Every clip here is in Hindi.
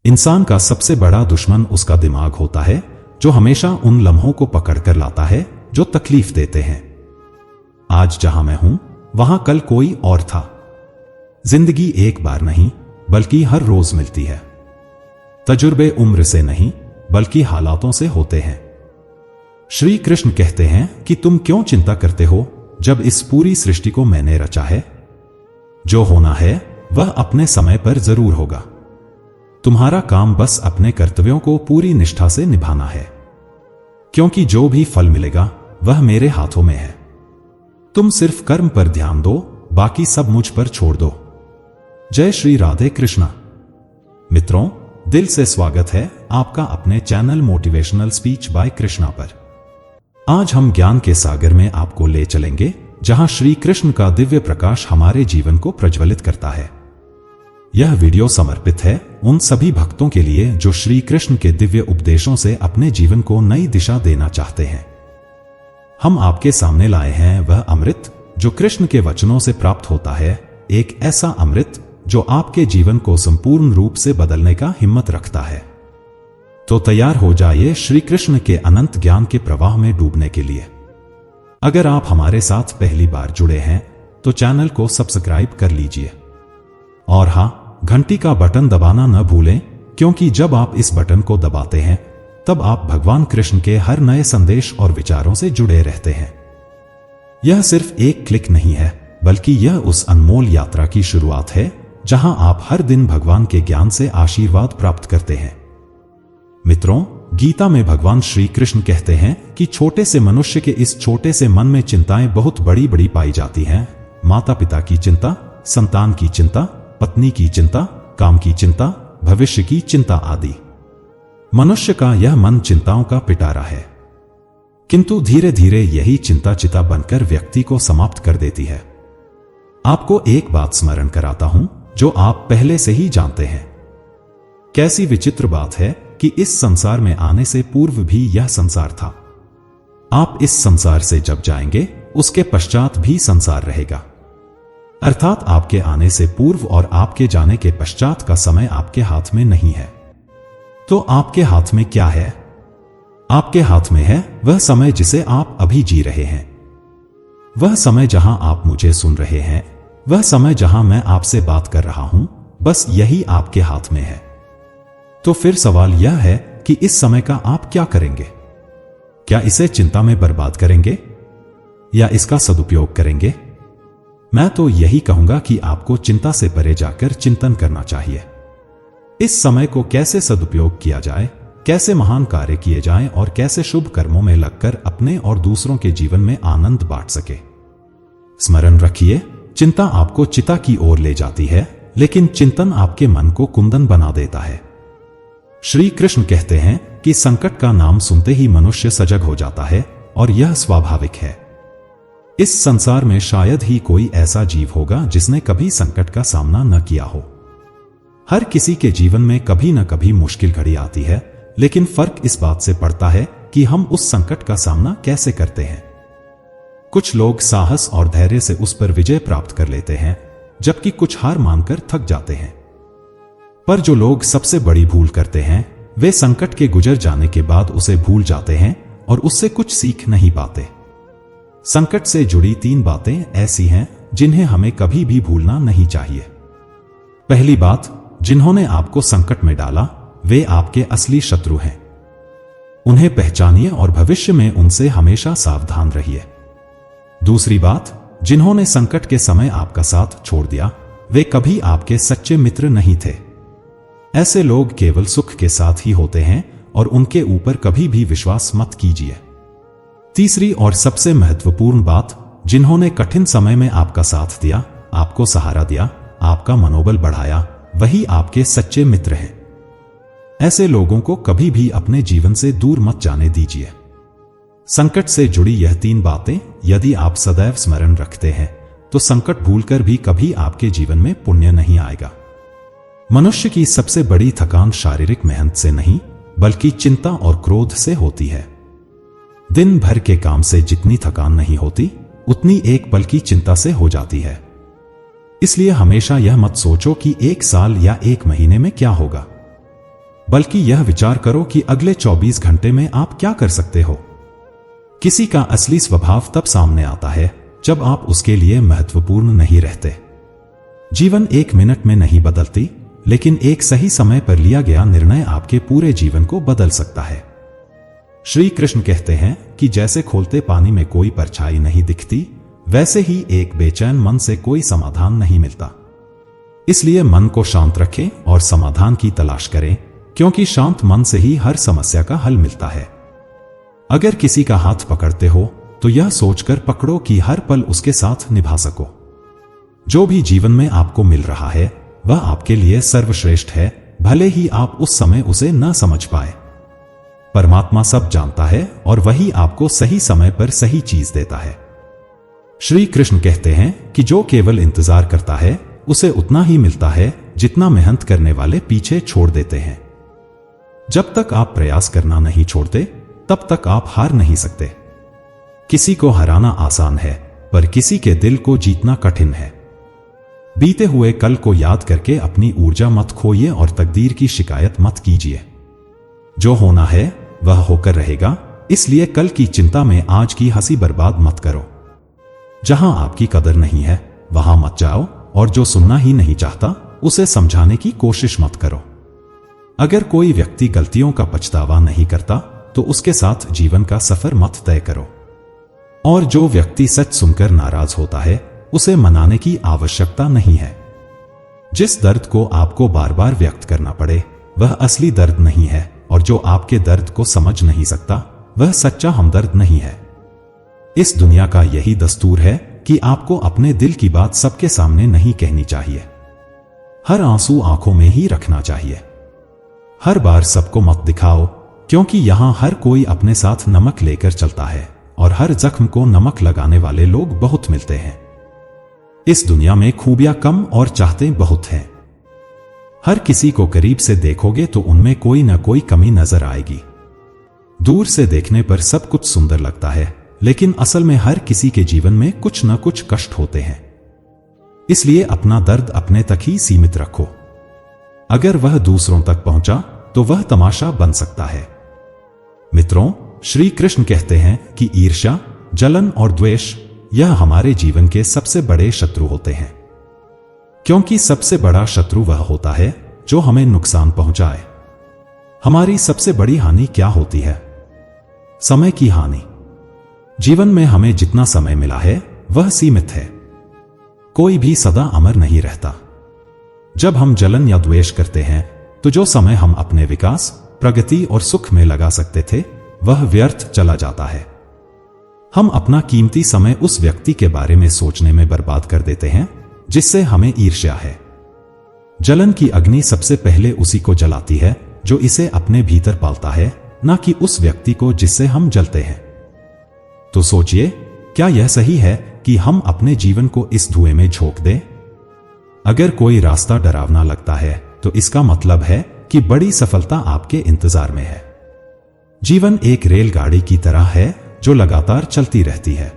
इंसान का सबसे बड़ा दुश्मन उसका दिमाग होता है, जो हमेशा उन लम्हों को पकड़ कर लाता है जो तकलीफ देते हैं। आज जहां मैं हूं, वहां कल कोई और था। जिंदगी एक बार नहीं, बल्कि हर रोज मिलती है। तजुर्बे उम्र से नहीं, बल्कि हालातों से होते हैं। श्री कृष्ण कहते हैं कि तुम क्यों चिंता करते हो, जब इस पूरी सृष्टि को मैंने रचा है। जो होना है वह अपने समय पर जरूर होगा। तुम्हारा काम बस अपने कर्तव्यों को पूरी निष्ठा से निभाना है, क्योंकि जो भी फल मिलेगा वह मेरे हाथों में है। तुम सिर्फ कर्म पर ध्यान दो, बाकी सब मुझ पर छोड़ दो। जय श्री राधे कृष्णा। मित्रों, दिल से स्वागत है आपका अपने channel motivational speech bye Krishna पर। आज हम ज्ञान के सागर में आपको ले चलेंगे, जहां श्री कृष्ण का दिव्य प्रकाश हमारे जीवन को प्रज्वलित करता है। यह वीडियो समर्पित है उन सभी भक्तों के लिए जो श्री कृष्ण के दिव्य उपदेशों से अपने जीवन को नई दिशा देना चाहते हैं। हम आपके सामने लाए हैं वह अमृत जो कृष्ण के वचनों से प्राप्त होता है, एक ऐसा अमृत जो आपके जीवन को संपूर्ण रूप से बदलने का हिम्मत रखता है। तो तैयार हो जाइए श्री कृष्ण के अनंत ज्ञान के प्रवाह में डूबने के लिए। अगर आप हमारे साथ पहली बार जुड़े हैं तो चैनल को सब्सक्राइब कर लीजिए, और हां, घंटी का बटन दबाना न भूलें, क्योंकि जब आप इस बटन को दबाते हैं तब आप भगवान कृष्ण के हर नए संदेश और विचारों से जुड़े रहते हैं। यह सिर्फ एक क्लिक नहीं है, बल्कि यह उस अनमोल यात्रा की शुरुआत है जहां आप हर दिन भगवान के ज्ञान से आशीर्वाद प्राप्त करते हैं। मित्रों, गीता में भगवान श्री कृष्ण कहते हैं कि छोटे से मनुष्य के इस छोटे से मन में चिंताएं बहुत बड़ी बड़ी पाई जाती हैं। माता पिता की चिंता, संतान की चिंता, पत्नी की चिंता, काम की चिंता, भविष्य की चिंता आदि। मनुष्य का यह मन चिंताओं का पिटारा है, किंतु धीरे धीरे यही चिंता चिता बनकर व्यक्ति को समाप्त कर देती है। आपको एक बात स्मरण कराता हूं जो आप पहले से ही जानते हैं। कैसी विचित्र बात है कि इस संसार में आने से पूर्व भी यह संसार था। आप इस संसार से जब जाएंगे, उसके पश्चात भी संसार रहेगा। अर्थात आपके आने से पूर्व और आपके जाने के पश्चात का समय आपके हाथ में नहीं है। तो आपके हाथ में क्या है? आपके हाथ में है वह समय जिसे आप अभी जी रहे हैं। वह समय जहां आप मुझे सुन रहे हैं, वह समय जहां मैं आपसे बात कर रहा हूं, बस यही आपके हाथ में है। तो फिर सवाल यह है कि इस समय का आप क्या करेंगे? क्या इसे चिंता में बर्बाद करेंगे या इसका सदुपयोग करेंगे? मैं तो यही कहूंगा कि आपको चिंता से परे जाकर चिंतन करना चाहिए। इस समय को कैसे सदुपयोग किया जाए, कैसे महान कार्य किए जाएं और कैसे शुभ कर्मों में लगकर अपने और दूसरों के जीवन में आनंद बांट सके। स्मरण रखिए, चिंता आपको चिता की ओर ले जाती है, लेकिन चिंतन आपके मन को कुंदन बना देता है। श्री कृष्ण कहते हैं कि संकट का नाम सुनते ही मनुष्य सजग हो जाता है, और यह स्वाभाविक है। इस संसार में शायद ही कोई ऐसा जीव होगा जिसने कभी संकट का सामना न किया हो। हर किसी के जीवन में कभी न कभी मुश्किल घड़ी आती है, लेकिन फर्क इस बात से पड़ता है कि हम उस संकट का सामना कैसे करते हैं। कुछ लोग साहस और धैर्य से उस पर विजय प्राप्त कर लेते हैं, जबकि कुछ हार मानकर थक जाते हैं। पर जो लोग सबसे बड़ी भूल करते हैं, वे संकट के गुजर जाने के बाद उसे भूल जाते हैं और उससे कुछ सीख नहीं पाते। संकट से जुड़ी 3 बातें ऐसी हैं जिन्हें हमें कभी भी भूलना नहीं चाहिए। पहली बात, जिन्होंने आपको संकट में डाला वे आपके असली शत्रु हैं। उन्हें पहचानिए और भविष्य में उनसे हमेशा सावधान रहिए। दूसरी बात, जिन्होंने संकट के समय आपका साथ छोड़ दिया वे कभी आपके सच्चे मित्र नहीं थे। ऐसे लोग केवल सुख के साथ ही होते हैं और उनके ऊपर कभी भी विश्वास मत कीजिए। तीसरी और सबसे महत्वपूर्ण बात, जिन्होंने कठिन समय में आपका साथ दिया, आपको सहारा दिया, आपका मनोबल बढ़ाया, वही आपके सच्चे मित्र हैं। ऐसे लोगों को कभी भी अपने जीवन से दूर मत जाने दीजिए। संकट से जुड़ी यह 3 बातें यदि आप सदैव स्मरण रखते हैं तो संकट भूलकर भी कभी आपके जीवन में पुण्य नहीं आएगा। मनुष्य की सबसे बड़ी थकान शारीरिक मेहनत से नहीं, बल्कि चिंता और क्रोध से होती है। दिन भर के काम से जितनी थकान नहीं होती, उतनी एक पल की चिंता से हो जाती है। इसलिए हमेशा यह मत सोचो कि 1 साल या 1 महीने में क्या होगा। बल्कि यह विचार करो कि अगले 24 घंटे में आप क्या कर सकते हो। किसी का असली स्वभाव तब सामने आता है जब आप उसके लिए महत्वपूर्ण नहीं रहते। जीवन 1 मिनट में नहीं बदलती, लेकिन एक सही समय पर लिया गया निर्णय आपके पूरे जीवन को बदल सकता है। श्री कृष्ण कहते हैं कि जैसे खोलते पानी में कोई परछाई नहीं दिखती, वैसे ही एक बेचैन मन से कोई समाधान नहीं मिलता। इसलिए मन को शांत रखें और समाधान की तलाश करें, क्योंकि शांत मन से ही हर समस्या का हल मिलता है। अगर किसी का हाथ पकड़ते हो तो यह सोचकर पकड़ो कि हर पल उसके साथ निभा सको। जो भी जीवन में आपको मिल रहा है वह आपके लिए सर्वश्रेष्ठ है, भले ही आप उस समय उसे न समझ पाए। परमात्मा सब जानता है और वही आपको सही समय पर सही चीज देता है। श्री कृष्ण कहते हैं कि जो केवल इंतजार करता है उसे उतना ही मिलता है जितना मेहनत करने वाले पीछे छोड़ देते हैं। जब तक आप प्रयास करना नहीं छोड़ते तब तक आप हार नहीं सकते। किसी को हराना आसान है, पर किसी के दिल को जीतना कठिन है। बीते हुए कल को याद करके अपनी ऊर्जा मत खोइए और तकदीर की शिकायत मत कीजिए। जो होना है वह होकर रहेगा, इसलिए कल की चिंता में आज की हंसी बर्बाद मत करो। जहां आपकी कदर नहीं है वहां मत जाओ, और जो सुनना ही नहीं चाहता उसे समझाने की कोशिश मत करो। अगर कोई व्यक्ति गलतियों का पछतावा नहीं करता तो उसके साथ जीवन का सफर मत तय करो। और जो व्यक्ति सच सुनकर नाराज होता है उसे मनाने की आवश्यकता नहीं है। जिस दर्द को आपको बार बार व्यक्त करना पड़े वह असली दर्द नहीं है, और जो आपके दर्द को समझ नहीं सकता वह सच्चा हमदर्द नहीं है। इस दुनिया का यही दस्तूर है कि आपको अपने दिल की बात सबके सामने नहीं कहनी चाहिए। हर आंसू आंखों में ही रखना चाहिए। हर बार सबको मत दिखाओ, क्योंकि यहां हर कोई अपने साथ नमक लेकर चलता है और हर जख्म को नमक लगाने वाले लोग बहुत मिलते हैं। इस दुनिया में खूबियां कम और चाहते बहुत हैं। हर किसी को करीब से देखोगे तो उनमें कोई ना कोई कमी नजर आएगी। दूर से देखने पर सब कुछ सुंदर लगता है, लेकिन असल में हर किसी के जीवन में कुछ न कुछ कष्ट होते हैं। इसलिए अपना दर्द अपने तक ही सीमित रखो। अगर वह दूसरों तक पहुंचा तो वह तमाशा बन सकता है। मित्रों, श्री कृष्ण कहते हैं कि ईर्ष्या, जलन और द्वेष यह हमारे जीवन के सबसे बड़े शत्रु होते हैं, क्योंकि सबसे बड़ा शत्रु वह होता है जो हमें नुकसान पहुंचाए। हमारी सबसे बड़ी हानि क्या होती है? समय की हानि। जीवन में हमें जितना समय मिला है वह सीमित है। कोई भी सदा अमर नहीं रहता। जब हम जलन या द्वेष करते हैं तो जो समय हम अपने विकास, प्रगति और सुख में लगा सकते थे वह व्यर्थ चला जाता है। हम अपना कीमती समय उस व्यक्ति के बारे में सोचने में बर्बाद कर देते हैं जिससे हमें ईर्ष्या है। जलन की अग्नि सबसे पहले उसी को जलाती है जो इसे अपने भीतर पालता है, ना कि उस व्यक्ति को जिससे हम जलते हैं। तो सोचिए, क्या यह सही है कि हम अपने जीवन को इस धुएं में झोंक दें? अगर कोई रास्ता डरावना लगता है तो इसका मतलब है कि बड़ी सफलता आपके इंतजार में है। जीवन एक रेलगाड़ी की तरह है जो लगातार चलती रहती है।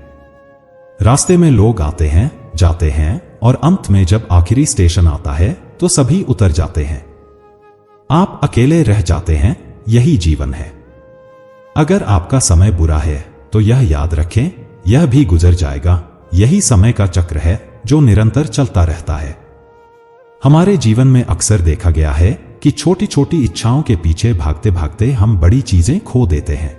रास्ते में लोग आते हैं, जाते हैं, और अंत में जब आखिरी स्टेशन आता है तो सभी उतर जाते हैं। आप अकेले रह जाते हैं। यही जीवन है। अगर आपका समय बुरा है तो यह याद रखें, यह भी गुजर जाएगा। यही समय का चक्र है जो निरंतर चलता रहता है। हमारे जीवन में अक्सर देखा गया है कि छोटी छोटी इच्छाओं के पीछे भागते भागते हम बड़ी चीजें खो देते हैं।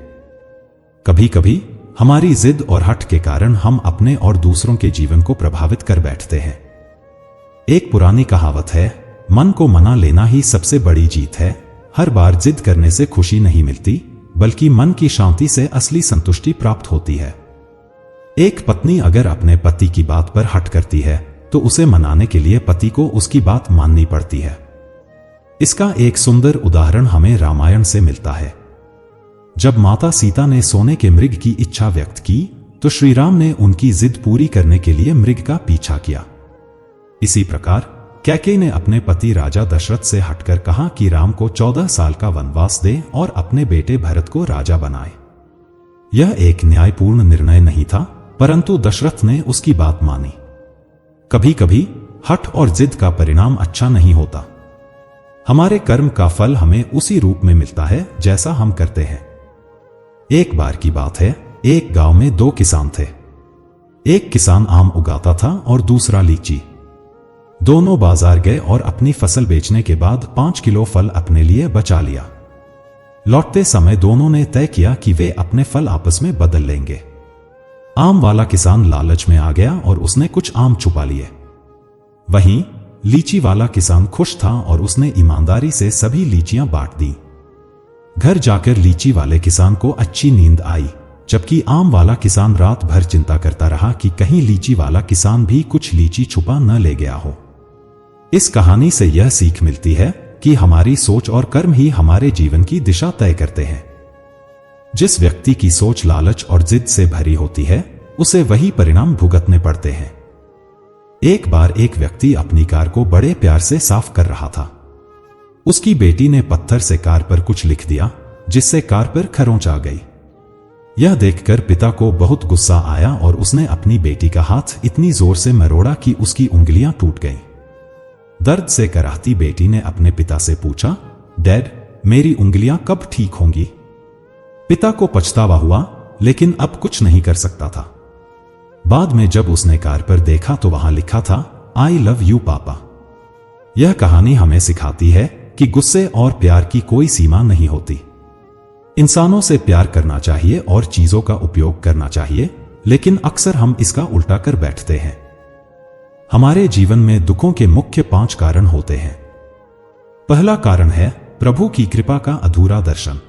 कभी कभी हमारी जिद और हठ के कारण हम अपने और दूसरों के जीवन को प्रभावित कर बैठते हैं। एक पुरानी कहावत है, मन को मना लेना ही सबसे बड़ी जीत है। हर बार जिद करने से खुशी नहीं मिलती, बल्कि मन की शांति से असली संतुष्टि प्राप्त होती है। एक पत्नी अगर अपने पति की बात पर हट करती है तो उसे मनाने के लिए पति को उसकी बात माननी पड़ती है। इसका एक सुंदर उदाहरण हमें रामायण से मिलता है। जब माता सीता ने सोने के मृग की इच्छा व्यक्त की तो श्री राम ने उनकी जिद पूरी करने के लिए मृग का पीछा किया। इसी प्रकार कैकेयी ने अपने पति राजा दशरथ से हटकर कहा कि राम को 14 साल का वनवास दे और अपने बेटे भरत को राजा बनाए। यह एक न्यायपूर्ण निर्णय नहीं था, परंतु दशरथ ने उसकी बात मानी। कभी कभी हठ और जिद का परिणाम अच्छा नहीं होता। हमारे कर्म का फल हमें उसी रूप में मिलता है जैसा हम करते हैं। एक बार की बात है, एक गांव में दो किसान थे। एक किसान आम उगाता था और दूसरा लीची। दोनों बाजार गए और अपनी फसल बेचने के बाद 5 किलो फल अपने लिए बचा लिया। लौटते समय दोनों ने तय किया कि वे अपने फल आपस में बदल लेंगे। आम वाला किसान लालच में आ गया और उसने कुछ आम छुपा लिए। वहीं लीची वाला किसान खुश था और उसने ईमानदारी से सभी लीचियां बांट दी। घर जाकर लीची वाले किसान को अच्छी नींद आई, जबकि आम वाला किसान रात भर चिंता करता रहा कि कहीं लीची वाला किसान भी कुछ लीची छुपा न ले गया हो। इस कहानी से यह सीख मिलती है कि हमारी सोच और कर्म ही हमारे जीवन की दिशा तय करते हैं। जिस व्यक्ति की सोच लालच और जिद से भरी होती है, उसे वही परिणाम भुगतने पड़ते हैं। एक बार एक व्यक्ति अपनी कार को बड़े प्यार से साफ कर रहा था। उसकी बेटी ने पत्थर से कार पर कुछ लिख दिया, जिससे कार पर खरोंच आ गई। यह देखकर पिता को बहुत गुस्सा आया और उसने अपनी बेटी का हाथ इतनी जोर से मरोड़ा कि उसकी उंगलियां टूट गईं। दर्द से कराहती बेटी ने अपने पिता से पूछा, डैड, मेरी उंगलियां कब ठीक होंगी? पिता को पछतावा हुआ, लेकिन अब कुछ नहीं कर सकता था। बाद में जब उसने कार पर देखा तो वहां लिखा था, आई लव यू पापा। यह कहानी हमें सिखाती है कि गुस्से और प्यार की कोई सीमा नहीं होती। इंसानों से प्यार करना चाहिए और चीजों का उपयोग करना चाहिए, लेकिन अक्सर हम इसका उल्टा कर बैठते हैं। हमारे जीवन में दुखों के मुख्य 5 कारण होते हैं। पहला कारण है प्रभु की कृपा का अधूरा दर्शन।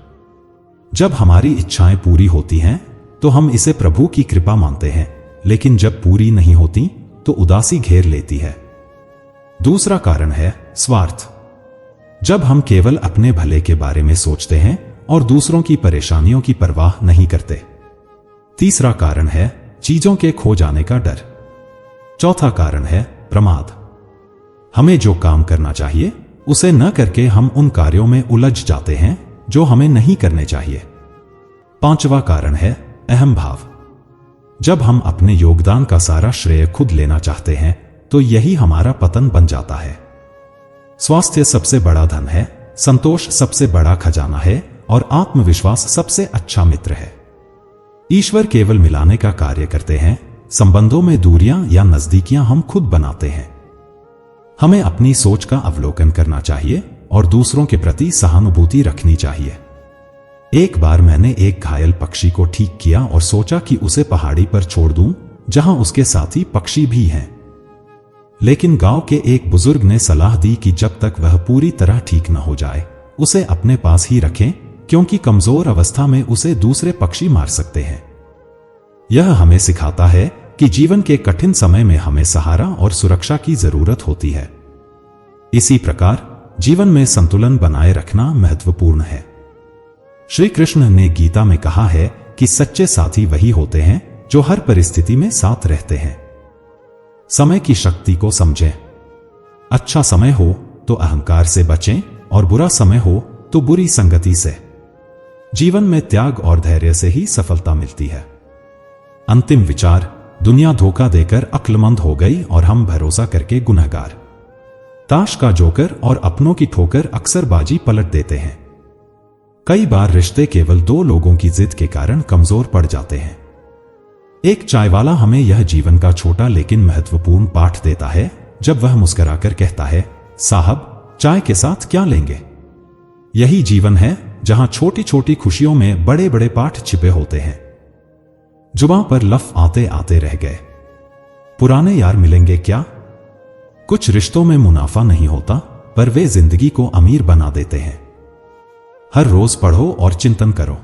जब हमारी इच्छाएं पूरी होती हैं तो हम इसे प्रभु की कृपा मानते हैं, लेकिन जब पूरी नहीं होती तो उदासी घेर लेती है। दूसरा कारण है स्वार्थ। जब हम केवल अपने भले के बारे में सोचते हैं और दूसरों की परेशानियों की परवाह नहीं करते। तीसरा कारण है चीजों के खो जाने का डर। चौथा कारण है प्रमाद। हमें जो काम करना चाहिए उसे न करके हम उन कार्यों में उलझ जाते हैं जो हमें नहीं करने चाहिए। पांचवा कारण है अहम भाव। जब हम अपने योगदान का सारा श्रेय खुद लेना चाहते हैं तो यही हमारा पतन बन जाता है। स्वास्थ्य सबसे बड़ा धन है, संतोष सबसे बड़ा खजाना है और आत्मविश्वास सबसे अच्छा मित्र है। ईश्वर केवल मिलाने का कार्य करते हैं, संबंधों में दूरियां या नजदीकियां हम खुद बनाते हैं। हमें अपनी सोच का अवलोकन करना चाहिए और दूसरों के प्रति सहानुभूति रखनी चाहिए। एक बार मैंने एक घायल पक्षी को ठीक किया और सोचा कि उसे पहाड़ी पर छोड़ दूं, जहां उसके साथी पक्षी भी हैं। लेकिन गांव के एक बुजुर्ग ने सलाह दी कि जब तक वह पूरी तरह ठीक न हो जाए, उसे अपने पास ही रखें, क्योंकि कमजोर अवस्था में उसे दूसरे पक्षी मार सकते हैं। यह हमें सिखाता है कि जीवन के कठिन समय में हमें सहारा और सुरक्षा की जरूरत होती है। इसी प्रकार जीवन में संतुलन बनाए रखना महत्वपूर्ण है। श्री कृष्ण ने गीता में कहा है कि सच्चे साथी वही होते हैं जो हर परिस्थिति में साथ रहते हैं। समय की शक्ति को समझें। अच्छा समय हो तो अहंकार से बचें और बुरा समय हो तो बुरी संगति से। जीवन में त्याग और धैर्य से ही सफलता मिलती है। अंतिम विचार, दुनिया धोखा देकर अक्लमंद हो गई और हम भरोसा करके गुनहगार। ताश का जोकर और अपनों की ठोकर अक्सर बाजी पलट देते हैं। कई बार रिश्ते केवल 2 लोगों की जिद के कारण कमजोर पड़ जाते हैं। एक चायवाला हमें यह जीवन का छोटा लेकिन महत्वपूर्ण पाठ देता है, जब वह मुस्कुराकर कहता है, साहब चाय के साथ क्या लेंगे? यही जीवन है जहां छोटी छोटी खुशियों में बड़े बड़े पाठ छिपे होते हैं। जुबान पर लफ आते आते रह गए, पुराने यार मिलेंगे क्या? कुछ रिश्तों में मुनाफा नहीं होता, पर वे जिंदगी को अमीर बना देते हैं। हर रोज पढ़ो और चिंतन करो।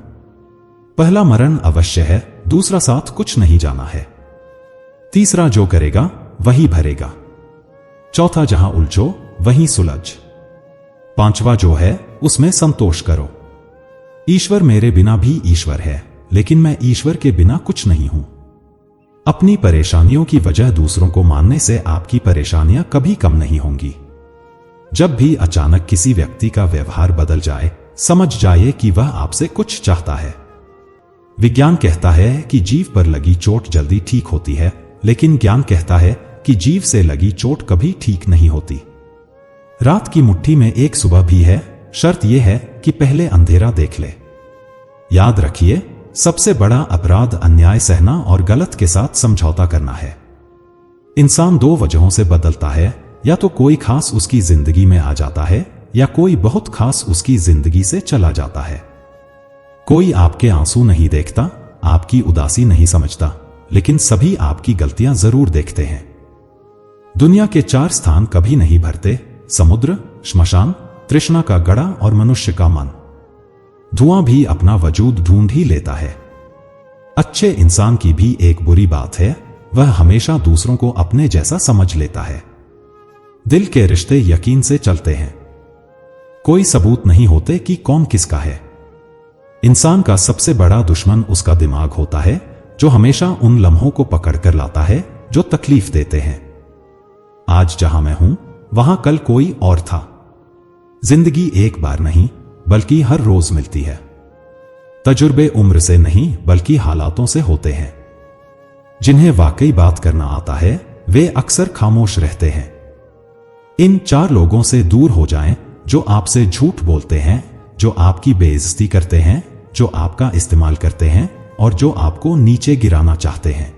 पहला मरण अवश्य है, दूसरा साथ कुछ नहीं जाना है, तीसरा जो करेगा वही भरेगा, चौथा जहां उलझो वहीं सुलझ, पांचवा जो है उसमें संतोष करो। ईश्वर मेरे बिना भी ईश्वर है, लेकिन मैं ईश्वर के बिना कुछ नहीं हूं। अपनी परेशानियों की वजह दूसरों को मानने से आपकी परेशानियां कभी कम नहीं होंगी। जब भी अचानक किसी व्यक्ति का व्यवहार बदल जाए, समझ जाइए कि वह आपसे कुछ चाहता है। विज्ञान कहता है कि जीव पर लगी चोट जल्दी ठीक होती है, लेकिन ज्ञान कहता है कि जीव से लगी चोट कभी ठीक नहीं होती। रात की मुट्ठी में एक सुबह भी है, शर्त यह है कि पहले अंधेरा देख ले। याद रखिए, सबसे बड़ा अपराध अन्याय सहना और गलत के साथ समझौता करना है। इंसान दो वजहों से बदलता है, या तो कोई खास उसकी जिंदगी में आ जाता है या कोई बहुत खास उसकी जिंदगी से चला जाता है। कोई आपके आंसू नहीं देखता, आपकी उदासी नहीं समझता, लेकिन सभी आपकी गलतियां जरूर देखते हैं। दुनिया के 4 स्थान कभी नहीं भरते: समुद्र, श्मशान, तृष्णा का गड़ा और मनुष्य का मन। धुआं भी अपना वजूद ढूंढ ही लेता है। अच्छे इंसान की भी एक बुरी बात है, वह हमेशा दूसरों को अपने जैसा समझ लेता है। दिल के रिश्ते यकीन से चलते हैं, कोई सबूत नहीं होते कि कौन किसका है। इंसान का सबसे बड़ा दुश्मन उसका दिमाग होता है, जो हमेशा उन लम्हों को पकड़ कर लाता है जो तकलीफ देते हैं। आज जहां मैं हूं, वहां कल कोई और था। जिंदगी एक बार नहीं बल्कि हर रोज मिलती है। तजुर्बे उम्र से नहीं बल्कि हालातों से होते हैं। जिन्हें वाकई बात करना आता है वे अक्सर खामोश रहते हैं। इन 4 लोगों से दूर हो जाएं जो आपसे झूठ बोलते हैं, जो आपकी बेइज्जती करते हैं, जो आपका इस्तेमाल करते हैं और जो आपको नीचे गिराना चाहते हैं।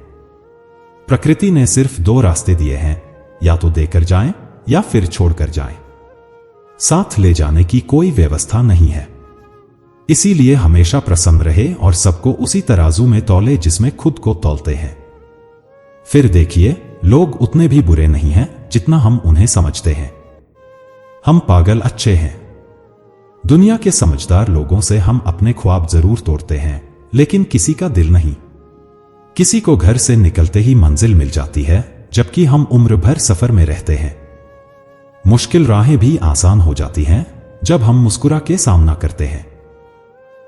प्रकृति ने सिर्फ 2 रास्ते दिए हैं, या तो देकर जाएं या फिर छोड़कर जाएं। साथ ले जाने की कोई व्यवस्था नहीं है। इसीलिए हमेशा प्रसन्न रहे और सबको उसी तराजू में तौले जिसमें खुद को तौलते हैं। फिर देखिए, लोग उतने भी बुरे नहीं हैं जितना हम उन्हें समझते हैं। हम पागल अच्छे हैं। दुनिया के समझदार लोगों से हम अपने ख्वाब जरूर तोड़ते हैं, लेकिन किसी का दिल नहीं। किसी को घर से निकलते ही मंजिल मिल जाती है, जबकि हम उम्र भर सफर में रहते हैं। मुश्किल राहें भी आसान हो जाती हैं जब हम मुस्कुरा के सामना करते हैं।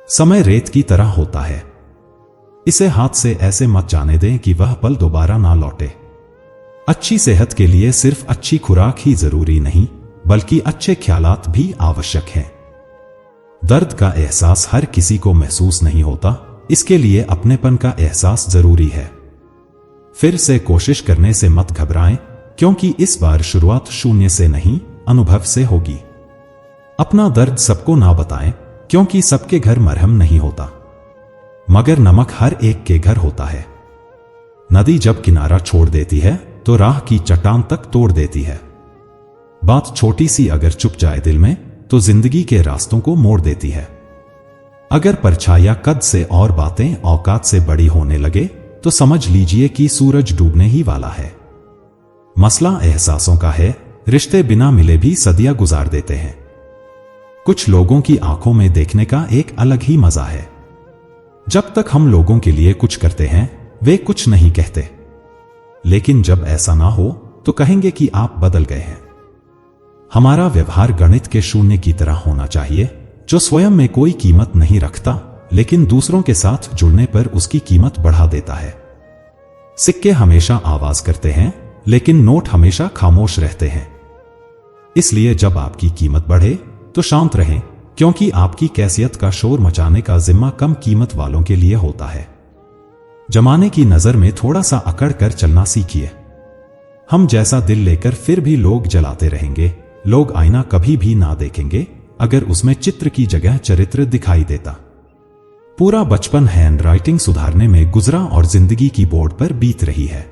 समय रेत की तरह होता है, इसे हाथ से ऐसे मत जाने दें कि वह पल दोबारा ना लौटे। अच्छी सेहत के लिए सिर्फ अच्छी खुराक ही जरूरी नहीं, बल्कि अच्छे ख्यालात भी आवश्यक हैं। दर्द का एहसास हर किसी को महसूस नहीं होता, इसके लिए अपनेपन का एहसास जरूरी है। फिर से कोशिश करने से मत घबराएं, क्योंकि इस बार शुरुआत शून्य से नहीं, अनुभव से होगी। अपना दर्द सबको ना बताएं, क्योंकि सबके घर मरहम नहीं होता, मगर नमक हर एक के घर होता है। नदी जब किनारा छोड़ देती है तो राह की चट्टान तक तोड़ देती है। बात छोटी सी अगर चुप जाए दिल में तो जिंदगी के रास्तों को मोड़ देती है। अगर परछाया कद से और बातें औकात से बड़ी होने लगे तो समझ लीजिए कि सूरज डूबने ही वाला है। मसला एहसासों का है, रिश्ते बिना मिले भी सदियां गुजार देते हैं। कुछ लोगों की आंखों में देखने का एक अलग ही मजा है। जब तक हम लोगों के लिए कुछ करते हैं वे कुछ नहीं कहते, लेकिन जब ऐसा ना हो तो कहेंगे कि आप बदल गए हैं। हमारा व्यवहार गणित के शून्य की तरह होना चाहिए, जो स्वयं में कोई कीमत नहीं रखता, लेकिन दूसरों के साथ जुड़ने पर उसकी कीमत बढ़ा देता है। सिक्के हमेशा आवाज करते हैं, लेकिन नोट हमेशा खामोश रहते हैं। इसलिए जब आपकी कीमत बढ़े तो शांत रहें, क्योंकि आपकी कैफियत का शोर मचाने का जिम्मा कम कीमत वालों के लिए होता है। जमाने की नजर में थोड़ा सा अकड़ कर चलना सीखिए। हम जैसा दिल लेकर फिर भी लोग जलाते रहेंगे। लोग आईना कभी भी ना देखेंगे अगर उसमें चित्र की जगह चरित्र दिखाई देता। पूरा बचपन हैंडराइटिंग सुधारने में गुजरा और जिंदगी की बोर्ड पर बीत रही है।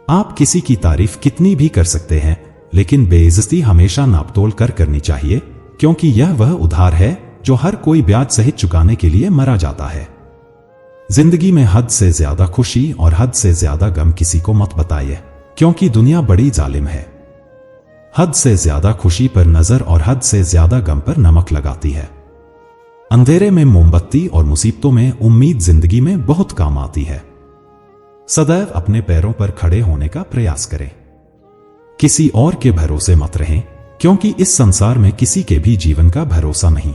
आप किसी की तारीफ कितनी भी कर सकते हैं, लेकिन बेइज्जती हमेशा नापतोल कर करनी चाहिए, क्योंकि यह वह उधार है जो हर कोई ब्याज सहित चुकाने के लिए मरा जाता है। जिंदगी में हद से ज्यादा खुशी और हद से ज्यादा गम किसी को मत बताइए, क्योंकि दुनिया बड़ी जालिम है। हद से ज्यादा खुशी पर नजर और हद से ज्यादा गम पर नमक लगाती है। अंधेरे में मोमबत्ती और मुसीबतों में उम्मीद जिंदगी में बहुत काम आती है। सदैव अपने पैरों पर खड़े होने का प्रयास करें। किसी और के भरोसे मत रहें, क्योंकि इस संसार में किसी के भी जीवन का भरोसा नहीं।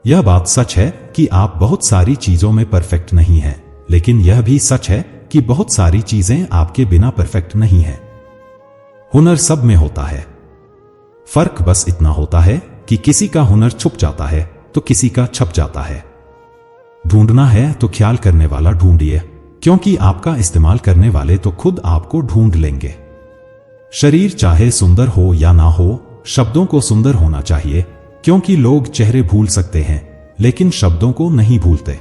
यह बात सच है कि आप बहुत सारी चीजों में परफेक्ट नहीं हैं, लेकिन यह भी सच है कि बहुत सारी चीजें आपके बिना परफेक्ट नहीं हैं। हुनर सब में होता है, फर्क बस इतना होता है कि किसी का हुनर छुप जाता है तो किसी का छप जाता है। ढूंढना है तो ख्याल करने वाला ढूंढिए, क्योंकि आपका इस्तेमाल करने वाले तो खुद आपको ढूंढ लेंगे। शरीर चाहे सुंदर हो या ना हो, शब्दों को सुंदर होना चाहिए, क्योंकि लोग चेहरे भूल सकते हैं लेकिन शब्दों को नहीं भूलते।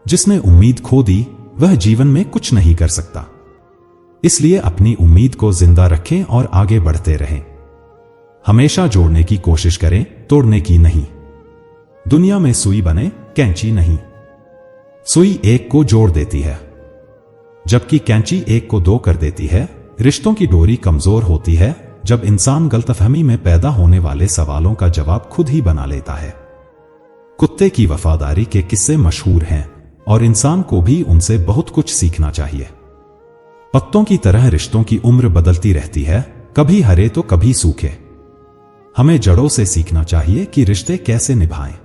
जिसने उम्मीद खो दी वह जीवन में कुछ नहीं कर सकता। इसलिए अपनी उम्मीद को जिंदा रखें और आगे बढ़ते रहें। हमेशा जोड़ने की कोशिश करें, तोड़ने की नहीं। दुनिया में सुई बने, कैंची नहीं। सुई एक को जोड़ देती है जबकि कैंची एक को दो कर देती है। रिश्तों की डोरी कमजोर होती है जब इंसान गलतफहमी में पैदा होने वाले सवालों का जवाब खुद ही बना लेता है। कुत्ते की वफादारी के किस्से मशहूर हैं और इंसान को भी उनसे बहुत कुछ सीखना चाहिए। पत्तों की तरह रिश्तों की उम्र बदलती रहती है, कभी हरे तो कभी सूखे। हमें जड़ों से सीखना चाहिए कि रिश्ते कैसे निभाएं।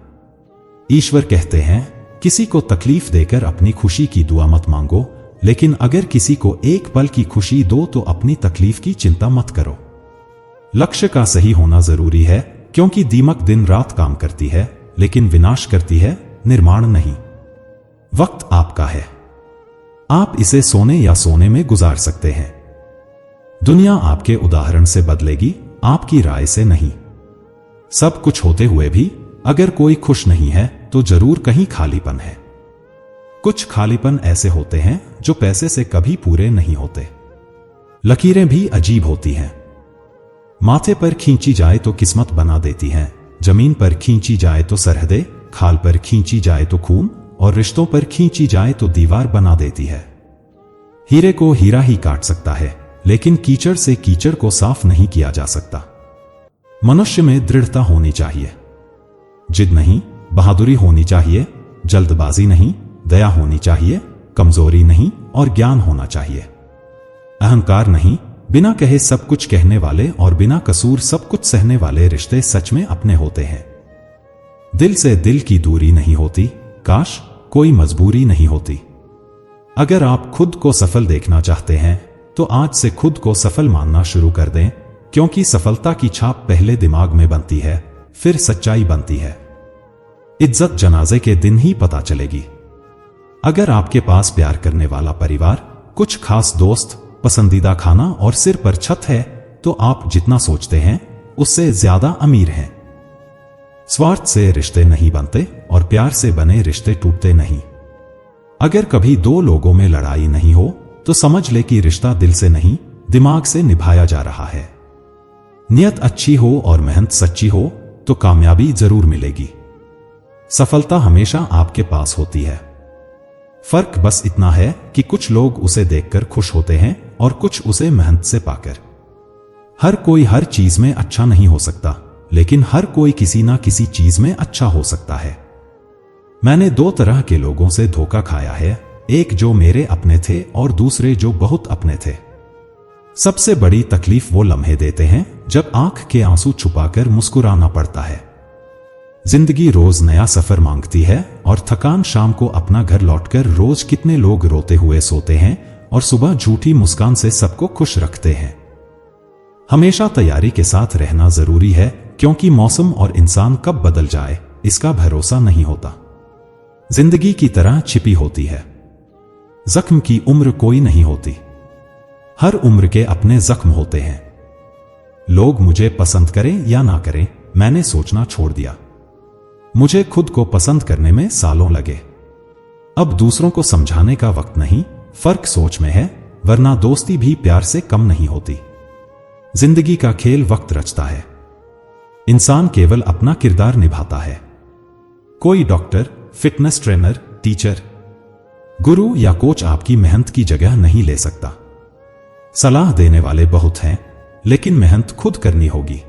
ईश्वर कहते हैं, किसी को तकलीफ देकर अपनी खुशी की दुआ मत मांगो, लेकिन अगर किसी को एक पल की खुशी दो तो अपनी तकलीफ की चिंता मत करो। लक्ष्य का सही होना जरूरी है, क्योंकि दीमक दिन रात काम करती है लेकिन विनाश करती है, निर्माण नहीं। वक्त आपका है, आप इसे सोने या सोने में गुजार सकते हैं। दुनिया आपके उदाहरण से बदलेगी, आपकी राय से नहीं। सब कुछ होते हुए भी अगर कोई खुश नहीं है तो जरूर कहीं खालीपन है। कुछ खालीपन ऐसे होते हैं जो पैसे से कभी पूरे नहीं होते। लकीरें भी अजीब होती हैं। माथे पर खींची जाए तो किस्मत बना देती हैं, जमीन पर खींची जाए तो सरहदें, खाल पर खींची जाए तो खून, और रिश्तों पर खींची जाए तो दीवार बना देती है। हीरे को हीरा ही काट सकता है, लेकिन कीचड़ से कीचड़ को साफ नहीं किया जा सकता। मनुष्य में दृढ़ता होनी चाहिए, जिद नहीं, बहादुरी होनी चाहिए, जल्दबाजी नहीं, दया होनी चाहिए, कमजोरी नहीं और ज्ञान होना चाहिए। अहंकार नहीं, बिना कहे सब कुछ कहने वाले और बिना कसूर सब कुछ सहने वाले रिश्ते सच में अपने होते हैं। दिल से दिल की दूरी नहीं होती, काश कोई मजबूरी नहीं होती। अगर आप खुद को सफल देखना चाहते हैं तो आज से खुद को सफल मानना शुरू कर दें, क्योंकि सफलता की छाप पहले दिमाग में बनती है, फिर सच्चाई बनती है। इज्जत जनाजे के दिन ही पता चलेगी। अगर आपके पास प्यार करने वाला परिवार, कुछ खास दोस्त, पसंदीदा खाना और सिर पर छत है तो आप जितना सोचते हैं उससे ज्यादा अमीर हैं। स्वार्थ से रिश्ते नहीं बनते और प्यार से बने रिश्ते टूटते नहीं। अगर कभी दो लोगों में लड़ाई नहीं हो तो समझ ले कि रिश्ता दिल से नहीं, दिमाग से निभाया जा रहा है। नियत अच्छी हो और मेहनत सच्ची हो तो कामयाबी जरूर मिलेगी। सफलता हमेशा आपके पास होती है। फर्क बस इतना है कि कुछ लोग उसे देखकर खुश होते हैं और कुछ उसे मेहनत से पाकर। हर कोई हर चीज में अच्छा नहीं हो सकता, लेकिन हर कोई किसी ना किसी चीज में अच्छा हो सकता है। मैंने दो तरह के लोगों से धोखा खाया है, एक जो मेरे अपने थे और दूसरे जो बहुत अपने थे। सबसे बड़ी तकलीफ वो लम्हे देते हैं जब आंख के आंसू छुपाकर मुस्कुराना पड़ता है। जिंदगी रोज नया सफर मांगती है और थकान शाम को अपना घर लौटकर रोज कितने लोग रोते हुए सोते हैं और सुबह झूठी मुस्कान से सबको खुश रखते हैं। हमेशा तैयारी के साथ रहना जरूरी है, क्योंकि मौसम और इंसान कब बदल जाए इसका भरोसा नहीं होता। जिंदगी की तरह छिपी होती है। जख्म की उम्र कोई नहीं होती, हर उम्र के अपने जख्म होते हैं। लोग मुझे पसंद करें या ना करें, मैंने सोचना छोड़ दिया। मुझे खुद को पसंद करने में सालों लगे। अब दूसरों को समझाने का वक्त नहीं, फर्क सोच में है, वरना दोस्ती भी प्यार से कम नहीं होती। जिंदगी का खेल वक्त रचता है, इंसान केवल अपना किरदार निभाता है। कोई डॉक्टर, फिटनेस ट्रेनर, टीचर, गुरु या कोच आपकी मेहनत की जगह नहीं ले सकता। सलाह देने वाले बहुत हैं, लेकिन मेहनत खुद करनी होगी।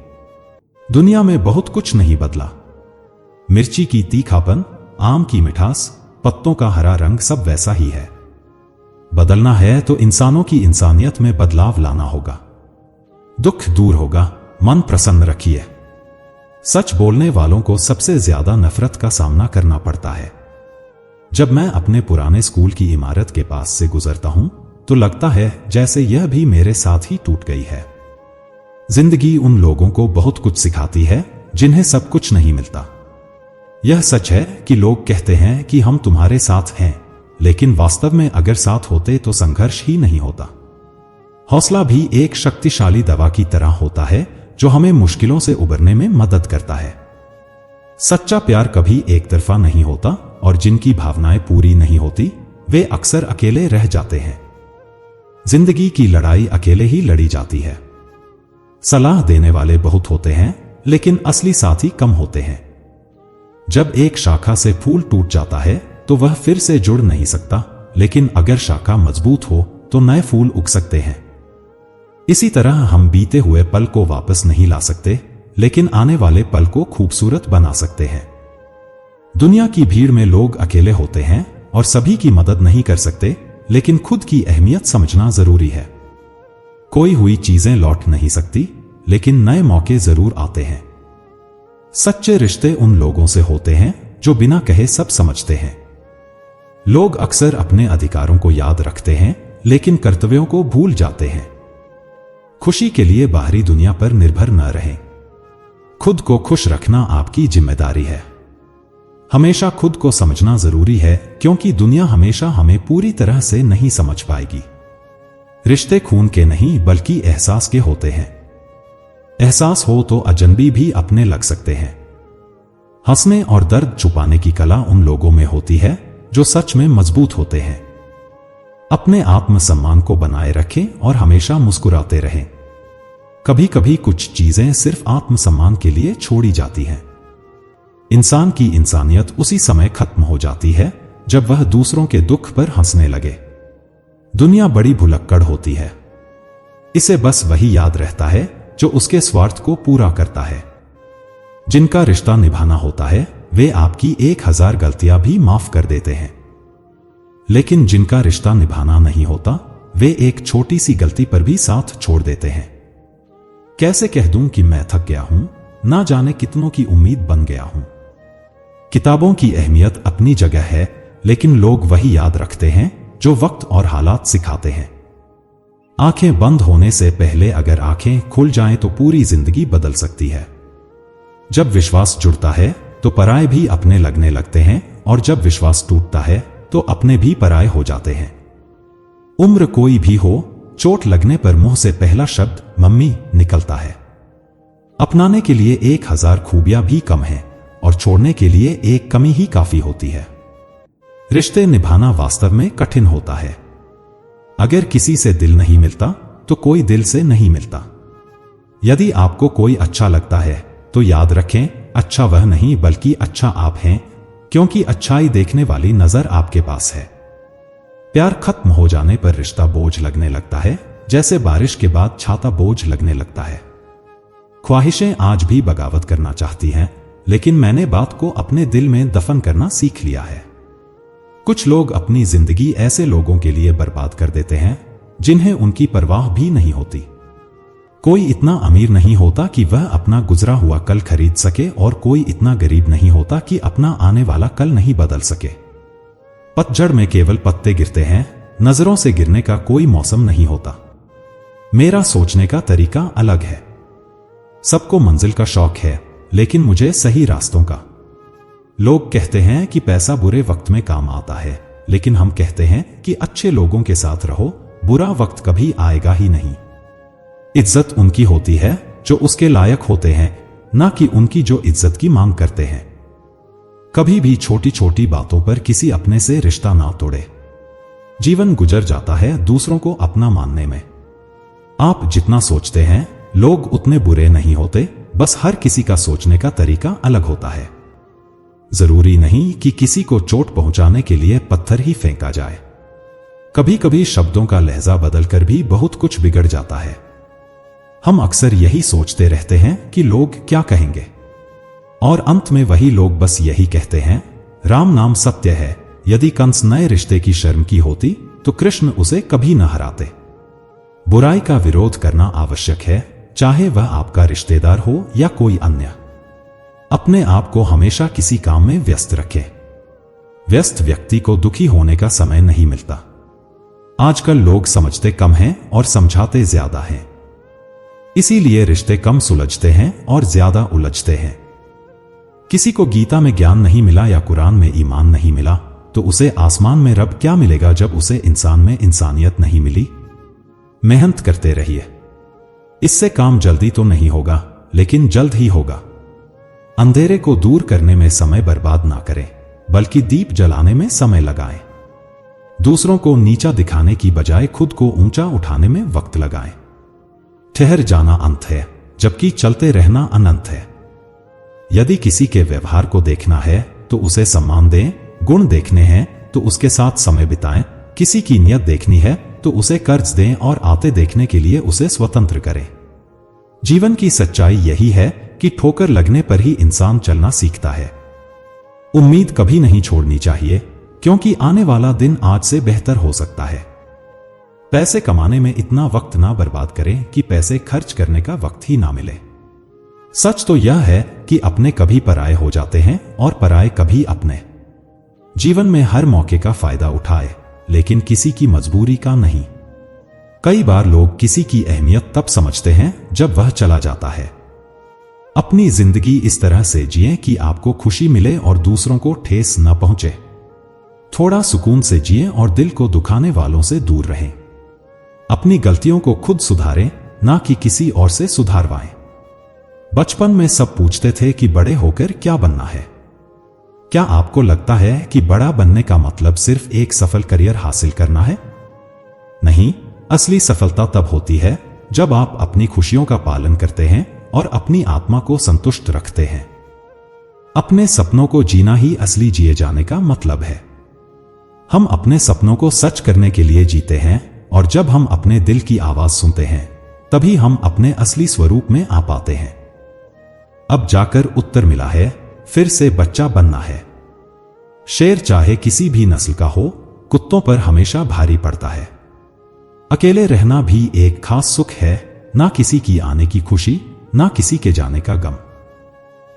दुनिया में बहुत कुछ नहीं बदला। मिर्ची की तीखापन, आम की मिठास, पत्तों का हरा रंग सब वैसा ही है। बदलना है तो इंसानों की इंसानियत में बदलाव लाना होगा। दुख दूर होगा, मन प्रसन्न रखिए। सच बोलने वालों को सबसे ज्यादा नफरत का सामना करना पड़ता है। जब मैं अपने पुराने स्कूल की इमारत के पास से गुजरता हूं तो लगता है जैसे यह भी मेरे साथ ही टूट गई है। जिंदगी उन लोगों को बहुत कुछ सिखाती है जिन्हें सब कुछ नहीं मिलता। यह सच है कि लोग कहते हैं कि हम तुम्हारे साथ हैं, लेकिन वास्तव में अगर साथ होते तो संघर्ष ही नहीं होता। हौसला भी एक शक्तिशाली दवा की तरह होता है जो हमें मुश्किलों से उबरने में मदद करता है। सच्चा प्यार कभी एक तरफा नहीं होता और जिनकी भावनाएं पूरी नहीं होती वे अक्सर अकेले रह जाते हैं। जिंदगी की लड़ाई अकेले ही लड़ी जाती है। सलाह देने वाले बहुत होते हैं लेकिन असली साथी कम होते हैं। जब एक शाखा से फूल टूट जाता है तो वह फिर से जुड़ नहीं सकता, लेकिन अगर शाखा मजबूत हो तो नए फूल उग सकते हैं। इसी तरह हम बीते हुए पल को वापस नहीं ला सकते, लेकिन आने वाले पल को खूबसूरत बना सकते हैं। दुनिया की भीड़ में लोग अकेले होते हैं और सभी की मदद नहीं कर सकते, लेकिन खुद की अहमियत समझना जरूरी है। कोई हुई चीजें लौट नहीं सकती, लेकिन नए मौके जरूर आते हैं। सच्चे रिश्ते उन लोगों से होते हैं जो बिना कहे सब समझते हैं। लोग अक्सर अपने अधिकारों को याद रखते हैं लेकिन कर्तव्यों को भूल जाते हैं। खुशी के लिए बाहरी दुनिया पर निर्भर न रहें। खुद को खुश रखना आपकी जिम्मेदारी है। हमेशा खुद को समझना जरूरी है, क्योंकि दुनिया हमेशा हमें पूरी तरह से नहीं समझ पाएगी। रिश्ते खून के नहीं बल्कि एहसास के होते हैं। एहसास हो तो अजनबी भी अपने लग सकते हैं। हंसने और दर्द छुपाने की कला उन लोगों में होती है जो सच में मजबूत होते हैं। अपने आत्मसम्मान को बनाए रखें और हमेशा मुस्कुराते रहें। कभी कभी कुछ चीजें सिर्फ आत्मसम्मान के लिए छोड़ी जाती हैं। इंसान की इंसानियत उसी समय खत्म हो जाती है जब वह दूसरों के दुख पर हंसने लगे। दुनिया बड़ी भुलक्कड़ होती है। इसे बस वही याद रहता है जो उसके स्वार्थ को पूरा करता है। जिनका रिश्ता निभाना होता है वे आपकी 1000 गलतियां भी माफ कर देते हैं, लेकिन जिनका रिश्ता निभाना नहीं होता वे एक छोटी सी गलती पर भी साथ छोड़ देते हैं। कैसे कह दूं कि मैं थक गया हूं, ना जाने कितनों की उम्मीद बन गया हूं। किताबों की अहमियत अपनी जगह है, लेकिन लोग वही याद रखते हैं जो वक्त और हालात सिखाते हैं। आंखें बंद होने से पहले अगर आंखें खुल जाएं तो पूरी जिंदगी बदल सकती है। जब विश्वास जुड़ता है तो पराये भी अपने लगने लगते हैं, और जब विश्वास टूटता है तो अपने भी पराये हो जाते हैं। उम्र कोई भी हो, चोट लगने पर मुंह से पहला शब्द मम्मी निकलता है। अपनाने के लिए 1000 खूबियां भी कम हैं और छोड़ने के लिए एक कमी ही काफी होती है। रिश्ते निभाना वास्तव में कठिन होता है। अगर किसी से दिल नहीं मिलता तो कोई दिल से नहीं मिलता। यदि आपको कोई अच्छा लगता है तो याद रखें, अच्छा वह नहीं बल्कि अच्छा आप हैं, क्योंकि अच्छाई देखने वाली नजर आपके पास है। प्यार खत्म हो जाने पर रिश्ता बोझ लगने लगता है, जैसे बारिश के बाद छाता बोझ लगने लगता है। ख्वाहिशें आज भी बगावत करना चाहती हैं, लेकिन मैंने बात को अपने दिल में दफन करना सीख लिया है। कुछ लोग अपनी जिंदगी ऐसे लोगों के लिए बर्बाद कर देते हैं जिन्हें उनकी परवाह भी नहीं होती। कोई इतना अमीर नहीं होता कि वह अपना गुजरा हुआ कल खरीद सके, और कोई इतना गरीब नहीं होता कि अपना आने वाला कल नहीं बदल सके। पतझड़ में केवल पत्ते गिरते हैं, नजरों से गिरने का कोई मौसम नहीं होता। मेरा सोचने का तरीका अलग है। सबको मंजिल का शौक है, लेकिन मुझे सही रास्तों का। लोग कहते हैं कि पैसा बुरे वक्त में काम आता है, लेकिन हम कहते हैं कि अच्छे लोगों के साथ रहो, बुरा वक्त कभी आएगा ही नहीं। इज्जत उनकी होती है जो उसके लायक होते हैं, ना कि उनकी जो इज्जत की मांग करते हैं। कभी भी छोटी छोटी बातों पर किसी अपने से रिश्ता ना तोड़े। जीवन गुजर जाता है दूसरों को अपना मानने में। आप जितना सोचते हैं लोग उतने बुरे नहीं होते, बस हर किसी का सोचने का तरीका अलग होता है। जरूरी नहीं कि किसी को चोट पहुंचाने के लिए पत्थर ही फेंका जाए। कभी कभी शब्दों का लहजा बदलकर भी बहुत कुछ बिगड़ जाता है। हम अक्सर यही सोचते रहते हैं कि लोग क्या कहेंगे, और अंत में वही लोग बस यही कहते हैं, राम नाम सत्य है। यदि कंस नए रिश्ते की शर्म की होती तो कृष्ण उसे कभी न हराते। बुराई का विरोध करना आवश्यक है, चाहे वह आपका रिश्तेदार हो या कोई अन्य। अपने आप को हमेशा किसी काम में व्यस्त रखें। व्यस्त व्यक्ति को दुखी होने का समय नहीं मिलता। आजकल लोग समझते कम हैं और समझाते ज्यादा हैं। इसीलिए रिश्ते कम सुलझते हैं और ज्यादा उलझते हैं। किसी को गीता में ज्ञान नहीं मिला या कुरान में ईमान नहीं मिला तो उसे आसमान में रब क्या मिलेगा जब उसे इंसान में इंसानियत नहीं मिली। मेहनत करते रहिए। इससे काम जल्दी तो नहीं होगा, लेकिन जल्द ही होगा। अंधेरे को दूर करने में समय बर्बाद ना करें, बल्कि दीप जलाने में समय लगाएं। दूसरों को नीचा दिखाने की बजाय खुद को ऊंचा उठाने में वक्त लगाएं। ठहर जाना अंत है, जबकि चलते रहना अनंत है। यदि किसी के व्यवहार को देखना है तो उसे सम्मान दें, गुण देखने हैं तो उसके साथ समय बिताएं, किसी की नियत देखनी है तो उसे कर्ज दें और आते देखने के लिए उसे स्वतंत्र करें। जीवन की सच्चाई यही है कि ठोकर लगने पर ही इंसान चलना सीखता है। उम्मीद कभी नहीं छोड़नी चाहिए, क्योंकि आने वाला दिन आज से बेहतर हो सकता है। पैसे कमाने में इतना वक्त ना बर्बाद करें कि पैसे खर्च करने का वक्त ही ना मिले। सच तो यह है कि अपने कभी पराये हो जाते हैं और पराये कभी अपने। जीवन में हर मौके का फायदा उठाए, लेकिन किसी की मजबूरी का नहीं। कई बार लोग किसी की अहमियत तब समझते हैं जब वह चला जाता है। अपनी जिंदगी इस तरह से जिएं कि आपको खुशी मिले और दूसरों को ठेस न पहुंचे। थोड़ा सुकून से जिएं और दिल को दुखाने वालों से दूर रहें। अपनी गलतियों को खुद सुधारें, ना कि किसी और से सुधारवाएं। बचपन में सब पूछते थे कि बड़े होकर क्या बनना है। क्या आपको लगता है कि बड़ा बनने का मतलब सिर्फ एक सफल करियर हासिल करना है? नहीं, असली सफलता तब होती है जब आप अपनी खुशियों का पालन करते हैं और अपनी आत्मा को संतुष्ट रखते हैं। अपने सपनों को जीना ही असली जिए जाने का मतलब है। हम अपने सपनों को सच करने के लिए जीते हैं, और जब हम अपने दिल की आवाज सुनते हैं तभी हम अपने असली स्वरूप में आ पाते हैं। अब जाकर उत्तर मिला है, फिर से बच्चा बनना है। शेर चाहे किसी भी नस्ल का हो, कुत्तों पर हमेशा भारी पड़ता है। अकेले रहना भी एक खास सुख है, ना किसी की आने की खुशी, ना किसी के जाने का गम।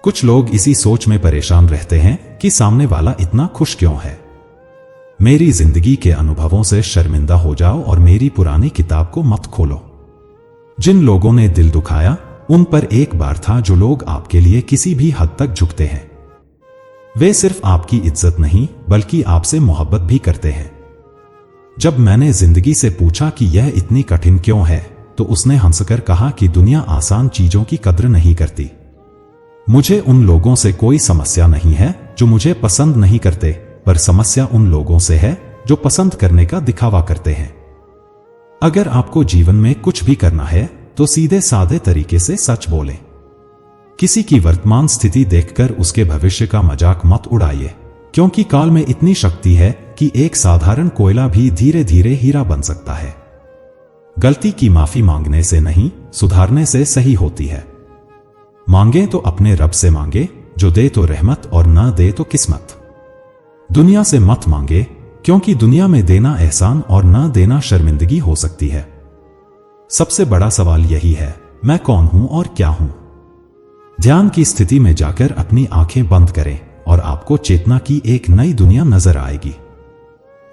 कुछ लोग इसी सोच में परेशान रहते हैं कि सामने वाला इतना खुश क्यों है। मेरी जिंदगी के अनुभवों से शर्मिंदा हो जाओ और मेरी पुरानी किताब को मत खोलो। जिन लोगों ने दिल दुखाया, उन पर एक बार था जो लोग आपके लिए किसी भी हद तक झुकते हैं। वे सिर्फ आपकी इज्जत नहीं, बल्कि आपसे मोहब्बत भी करते हैं। जब मैंने जिंदगी से पूछा कि यह इतनी कठिन क्यों है, तो उसने हंसकर कहा कि दुनिया आसान चीजों की कद्र नहीं करती। मुझे उन लोगों से कोई समस्या नहीं है जो मुझे पसंद नहीं करते, पर समस्या उन लोगों से है जो पसंद करने का दिखावा करते हैं। अगर आपको जीवन में कुछ भी करना है तो सीधे साधे तरीके से सच बोलें। किसी की वर्तमान स्थिति देखकर उसके भविष्य का मजाक मत उड़ाइए, क्योंकि काल में इतनी शक्ति है कि एक साधारण कोयला भी धीरे धीरे हीरा बन सकता है। गलती की माफी मांगने से नहीं, सुधारने से सही होती है। मांगे तो अपने रब से मांगे, जो दे तो रहमत और ना दे तो किस्मत। दुनिया से मत मांगे, क्योंकि दुनिया में देना एहसान और ना देना शर्मिंदगी हो सकती है। सबसे बड़ा सवाल यही है, मैं कौन हूं और क्या हूं। ध्यान की स्थिति में जाकर अपनी आंखें बंद करें और आपको चेतना की एक नई दुनिया नजर आएगी।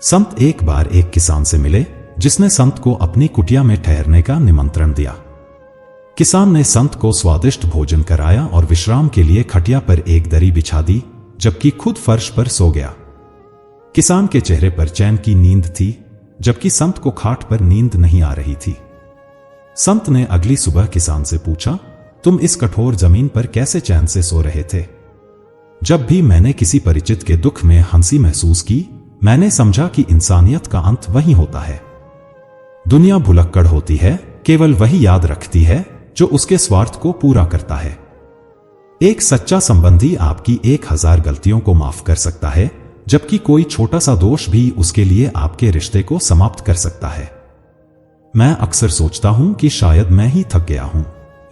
संत एक बार एक किसान से मिले, जिसने संत को अपनी कुटिया में ठहरने का निमंत्रण दिया। किसान ने संत को स्वादिष्ट भोजन कराया और विश्राम के लिए खटिया पर एक दरी बिछा दी, जबकि खुद फर्श पर सो गया। किसान के चेहरे पर चैन की नींद थी, जबकि संत को खाट पर नींद नहीं आ रही थी। संत ने अगली सुबह किसान से पूछा, तुम इस कठोर जमीन पर कैसे चैन से सो रहे थे? जब भी मैंने किसी परिचित के दुख में हंसी महसूस की, मैंने समझा कि इंसानियत का अंत वहीं होता है। दुनिया भुलक्कड़ होती है, केवल वही याद रखती है जो उसके स्वार्थ को पूरा करता है। एक सच्चा संबंधी आपकी 1000 गलतियों को माफ कर सकता है, जबकि कोई छोटा सा दोष भी उसके लिए आपके रिश्ते को समाप्त कर सकता है। मैं अक्सर सोचता हूं कि शायद मैं ही थक गया हूं,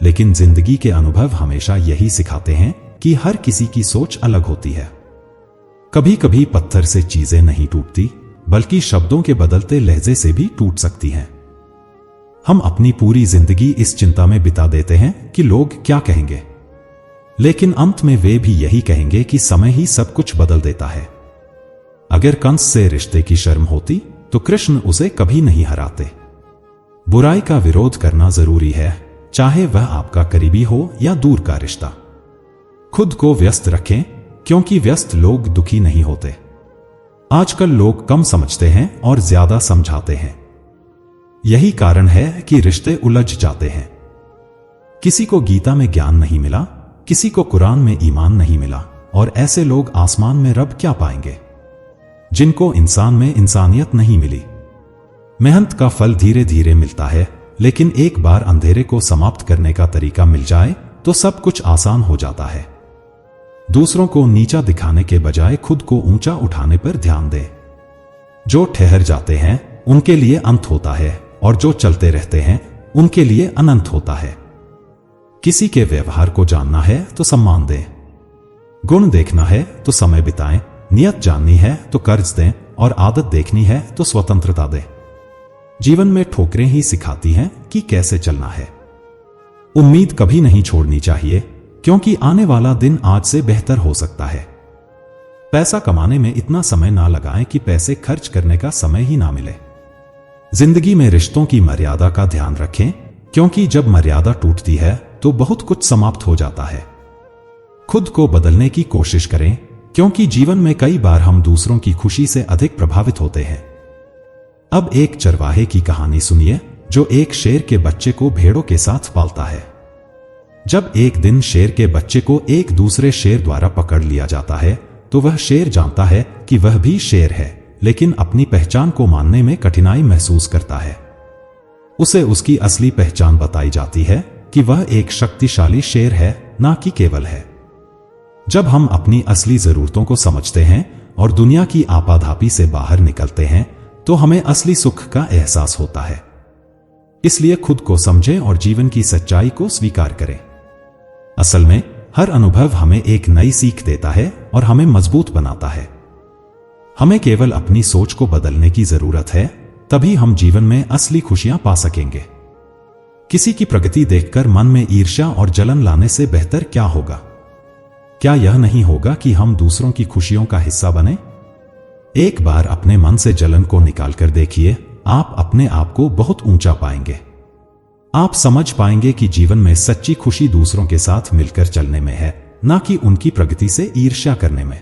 लेकिन जिंदगी के अनुभव हमेशा यही सिखाते हैं कि हर किसी की सोच अलग होती है। कभी कभी पत्थर से चीजें नहीं टूटती, बल्कि शब्दों के बदलते लहजे से भी टूट सकती हैं। हम अपनी पूरी जिंदगी इस चिंता में बिता देते हैं कि लोग क्या कहेंगे, लेकिन अंत में वे भी यही कहेंगे कि समय ही सब कुछ बदल देता है। अगर कंस से रिश्ते की शर्म होती तो कृष्ण उसे कभी नहीं हराते। बुराई का विरोध करना जरूरी है, चाहे वह आपका करीबी हो या दूर का रिश्ता। खुद को व्यस्त रखें, क्योंकि व्यस्त लोग दुखी नहीं होते। आजकल लोग कम समझते हैं और ज्यादा समझाते हैं। यही कारण है कि रिश्ते उलझ जाते हैं। किसी को गीता में ज्ञान नहीं मिला, किसी को कुरान में ईमान नहीं मिला, और ऐसे लोग आसमान में रब क्या पाएंगे जिनको इंसान में इंसानियत नहीं मिली। मेहनत का फल धीरे धीरे मिलता है, लेकिन एक बार अंधेरे को समाप्त करने का तरीका मिल जाए तो सब कुछ आसान हो जाता है। दूसरों को नीचा दिखाने के बजाय खुद को ऊंचा उठाने पर ध्यान दें। जो ठहर जाते हैं उनके लिए अंत होता है, और जो चलते रहते हैं उनके लिए अनंत होता है। किसी के व्यवहार को जानना है तो सम्मान दें, गुण देखना है तो समय बिताएं, नियत जाननी है तो कर्ज दें, और आदत देखनी है तो स्वतंत्रता दें। जीवन में ठोकरें ही सिखाती हैं कि कैसे चलना है। उम्मीद कभी नहीं छोड़नी चाहिए, क्योंकि आने वाला दिन आज से बेहतर हो सकता है। पैसा कमाने में इतना समय ना लगाएं कि पैसे खर्च करने का समय ही ना मिले। जिंदगी में रिश्तों की मर्यादा का ध्यान रखें, क्योंकि जब मर्यादा टूटती है तो बहुत कुछ समाप्त हो जाता है। खुद को बदलने की कोशिश करें, क्योंकि जीवन में कई बार हम दूसरों की खुशी से अधिक प्रभावित होते हैं। अब एक चरवाहे की कहानी सुनिए, जो एक शेर के बच्चे को भेड़ों के साथ पालता है। जब एक दिन शेर के बच्चे को एक दूसरे शेर द्वारा पकड़ लिया जाता है, तो वह शेर जानता है कि वह भी शेर है, लेकिन अपनी पहचान को मानने में कठिनाई महसूस करता है। उसे उसकी असली पहचान बताई जाती है कि वह एक शक्तिशाली शेर है, ना कि केवल है। जब हम अपनी असली जरूरतों को समझते हैं और दुनिया की आपाधापी से बाहर निकलते हैं, तो हमें असली सुख का एहसास होता है। इसलिए खुद को समझें और जीवन की सच्चाई को स्वीकार करें। असल में हर अनुभव हमें एक नई सीख देता है और हमें मजबूत बनाता है। हमें केवल अपनी सोच को बदलने की जरूरत है, तभी हम जीवन में असली खुशियां पा सकेंगे। किसी की प्रगति देखकर मन में ईर्ष्या और जलन लाने से बेहतर क्या होगा? क्या यह नहीं होगा कि हम दूसरों की खुशियों का हिस्सा बने? एक बार अपने मन से जलन को निकालकर देखिए, आप अपने आप को बहुत ऊंचा पाएंगे। आप समझ पाएंगे कि जीवन में सच्ची खुशी दूसरों के साथ मिलकर चलने में है, ना कि उनकी प्रगति से ईर्ष्या करने में।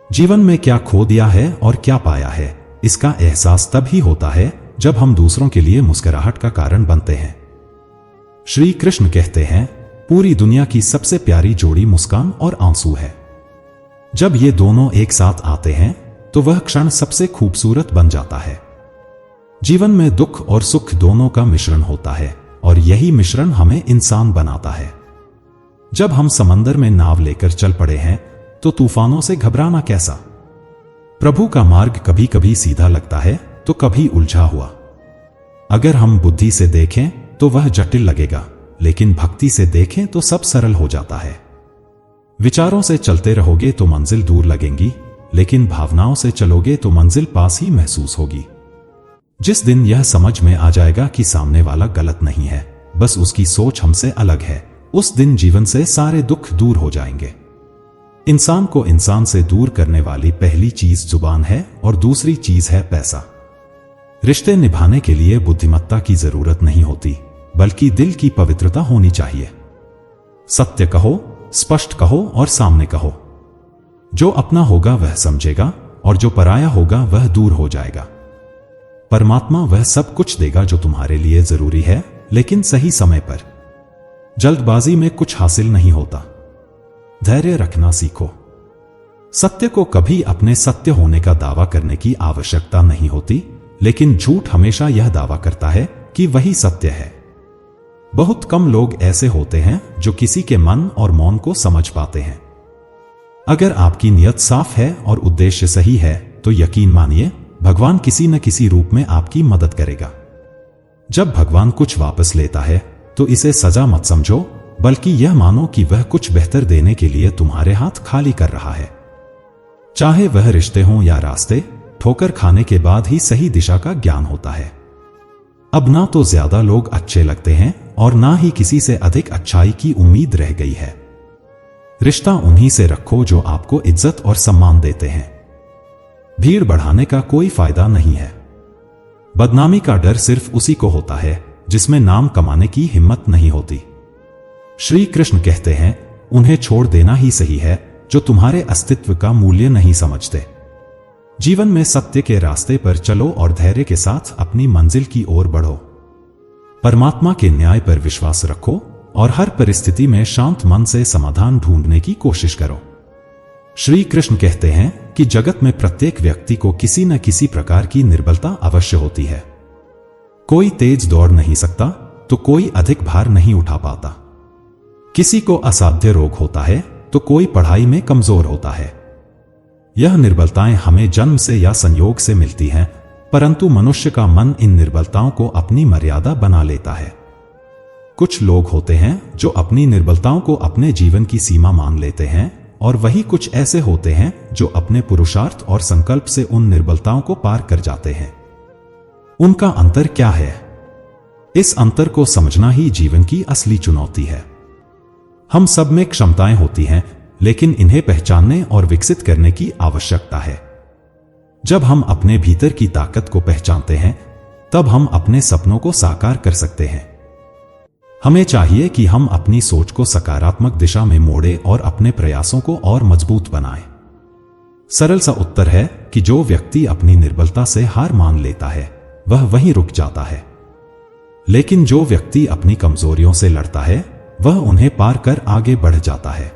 जीवन में क्या खो दिया है और क्या पाया है, इसका एहसास तभी होता है जब हम दूसरों के लिए मुस्कुराहट का कारण बनते हैं। श्री कृष्ण कहते हैं, पूरी दुनिया की सबसे प्यारी जोड़ी मुस्कान और आंसू है। जब ये दोनों एक साथ आते हैं तो वह क्षण सबसे खूबसूरत बन जाता है। जीवन में दुख और सुख दोनों का मिश्रण होता है, और यही मिश्रण हमें इंसान बनाता है। जब हम समंदर में नाव लेकर चल पड़े हैं, तो तूफानों से घबराना कैसा? प्रभु का मार्ग कभी कभी सीधा लगता है तो कभी उलझा हुआ। अगर हम बुद्धि से देखें तो वह जटिल लगेगा, लेकिन भक्ति से देखें तो सब सरल हो जाता है। विचारों से चलते रहोगे तो मंजिल दूर लगेंगी, लेकिन भावनाओं से चलोगे तो मंजिल पास ही महसूस होगी। जिस दिन यह समझ में आ जाएगा कि सामने वाला गलत नहीं है, बस उसकी सोच हमसे अलग है, उस दिन जीवन से सारे दुख दूर हो जाएंगे। इंसान को इंसान से दूर करने वाली पहली चीज जुबान है और दूसरी चीज है पैसा। रिश्ते निभाने के लिए बुद्धिमत्ता की जरूरत नहीं होती, बल्कि दिल की पवित्रता होनी चाहिए। सत्य कहो, स्पष्ट कहो और सामने कहो। जो अपना होगा वह समझेगा, और जो पराया होगा वह दूर हो जाएगा। परमात्मा वह सब कुछ देगा जो तुम्हारे लिए जरूरी है, लेकिन सही समय पर। जल्दबाजी में कुछ हासिल नहीं होता। धैर्य रखना सीखो। सत्य को कभी अपने सत्य होने का दावा करने की आवश्यकता नहीं होती, लेकिन झूठ हमेशा यह दावा करता है कि वही सत्य है। बहुत कम लोग ऐसे होते हैं जो किसी के मन और मौन को समझ पाते हैं। अगर आपकी नियत साफ है और उद्देश्य सही है, तो यकीन मानिए भगवान किसी न किसी रूप में आपकी मदद करेगा। जब भगवान कुछ वापस लेता है तो इसे सजा मत समझो, बल्कि यह मानो कि वह कुछ बेहतर देने के लिए तुम्हारे हाथ खाली कर रहा है। चाहे वह रिश्ते हों या रास्ते, ठोकर खाने के बाद ही सही दिशा का ज्ञान होता है। अब ना तो ज्यादा लोग अच्छे लगते हैं और ना ही किसी से अधिक अच्छाई की उम्मीद रह गई है। रिश्ता उन्हीं से रखो जो आपको इज्जत और सम्मान देते हैं। भीड़ बढ़ाने का कोई फायदा नहीं है। बदनामी का डर सिर्फ उसी को होता है जिसमें नाम कमाने की हिम्मत नहीं होती। श्री कृष्ण कहते हैं, उन्हें छोड़ देना ही सही है जो तुम्हारे अस्तित्व का मूल्य नहीं समझते। जीवन में सत्य के रास्ते पर चलो और धैर्य के साथ अपनी मंजिल की ओर बढ़ो। परमात्मा के न्याय पर विश्वास रखो और हर परिस्थिति में शांत मन से समाधान ढूंढने की कोशिश करो। श्री कृष्ण कहते हैं कि जगत में प्रत्येक व्यक्ति को किसी न किसी प्रकार की निर्बलता अवश्य होती है। कोई तेज दौड़ नहीं सकता तो कोई अधिक भार नहीं उठा पाता। किसी को असाध्य रोग होता है तो कोई पढ़ाई में कमजोर होता है। यह निर्बलताएं हमें जन्म से या संयोग से मिलती हैं, परंतु मनुष्य का मन इन निर्बलताओं को अपनी मर्यादा बना लेता है। कुछ लोग होते हैं जो अपनी निर्बलताओं को अपने जीवन की सीमा मान लेते हैं, और वही कुछ ऐसे होते हैं जो अपने पुरुषार्थ और संकल्प से उन निर्बलताओं को पार कर जाते हैं। उनका अंतर क्या है? इस अंतर को समझना ही जीवन की असली चुनौती है। हम सब में क्षमताएं होती हैं, लेकिन इन्हें पहचानने और विकसित करने की आवश्यकता है। जब हम अपने भीतर की ताकत को पहचानते हैं, तब हम अपने सपनों को साकार कर सकते हैं। हमें चाहिए कि हम अपनी सोच को सकारात्मक दिशा में मोड़ें और अपने प्रयासों को और मजबूत बनाएं। सरल सा उत्तर है कि जो व्यक्ति अपनी निर्बलता से हार मान लेता है, वह वहीं रुक जाता है। लेकिन जो व्यक्ति अपनी कमजोरियों से लड़ता है, वह उन्हें पार कर आगे बढ़ जाता है।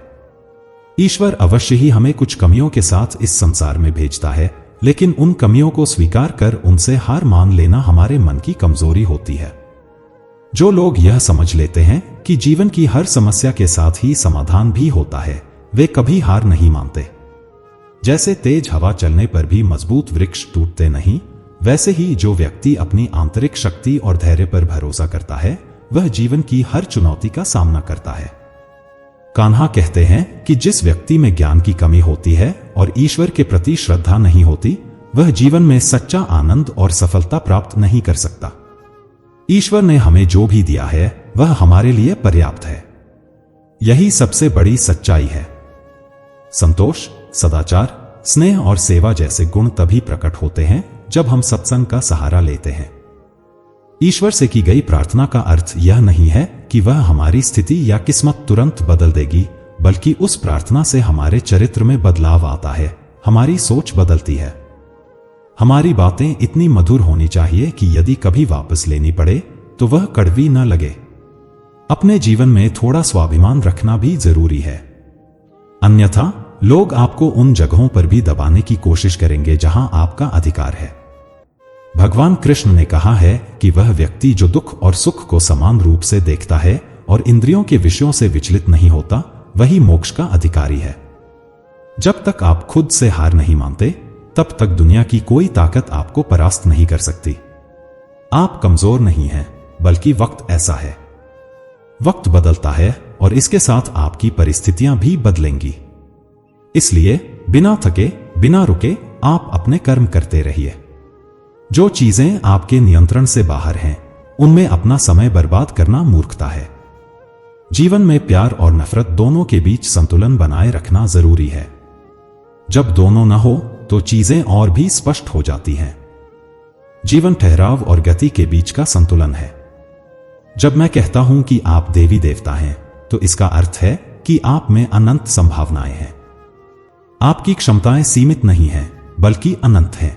ईश्वर अवश्य ही हमें कुछ कमियों के साथ इस संसार में भेजता है, लेकिन उन कमियों को स्वीकार कर उनसे हार मान लेना हमारे मन की कमजोरी होती है। जो लोग यह समझ लेते हैं कि जीवन की हर समस्या के साथ ही समाधान भी होता है, वे कभी हार नहीं मानते। जैसे तेज हवा चलने पर भी मजबूत वृक्ष टूटते नहीं, वैसे ही जो व्यक्ति अपनी आंतरिक शक्ति और धैर्य पर भरोसा करता है, वह जीवन की हर चुनौती का सामना करता है। कान्हा कहते हैं कि जिस व्यक्ति में ज्ञान की कमी होती है और ईश्वर के प्रति श्रद्धा नहीं होती, वह जीवन में सच्चा आनंद और सफलता प्राप्त नहीं कर सकता। ईश्वर ने हमें जो भी दिया है, वह हमारे लिए पर्याप्त है। यही सबसे बड़ी सच्चाई है। संतोष, सदाचार, स्नेह और सेवा जैसे गुण तभी प्रकट होते हैं जब हम सत्संग का सहारा लेते हैं। ईश्वर से की गई प्रार्थना का अर्थ यह नहीं है कि वह हमारी स्थिति या किस्मत तुरंत बदल देगी, बल्कि उस प्रार्थना से हमारे चरित्र में बदलाव आता है, हमारी सोच बदलती है। हमारी बातें इतनी मधुर होनी चाहिए कि यदि कभी वापस लेनी पड़े तो वह कड़वी न लगे। अपने जीवन में थोड़ा स्वाभिमान रखना भी जरूरी है, अन्यथा लोग आपको उन जगहों पर भी दबाने की कोशिश करेंगे जहां आपका अधिकार है। भगवान कृष्ण ने कहा है कि वह व्यक्ति जो दुख और सुख को समान रूप से देखता है और इंद्रियों के विषयों से विचलित नहीं होता, वही मोक्ष का अधिकारी है। जब तक आप खुद से हार नहीं मानते, तब तक दुनिया की कोई ताकत आपको परास्त नहीं कर सकती। आप कमजोर नहीं हैं, बल्कि वक्त ऐसा है। वक्त बदलता है और इसके साथ आपकी परिस्थितियां भी बदलेंगी। इसलिए बिना थके, बिना रुके आप अपने कर्म करते रहिए। जो चीजें आपके नियंत्रण से बाहर हैं, उनमें अपना समय बर्बाद करना मूर्खता है। जीवन में प्यार और नफरत दोनों के बीच संतुलन बनाए रखना जरूरी है। जब दोनों न हो तो चीजें और भी स्पष्ट हो जाती हैं। जीवन ठहराव और गति के बीच का संतुलन है। जब मैं कहता हूं कि आप देवी देवता हैं, तो इसका अर्थ है कि आप में अनंत संभावनाएं हैं। आपकी क्षमताएं सीमित नहीं हैं, बल्कि अनंत हैं।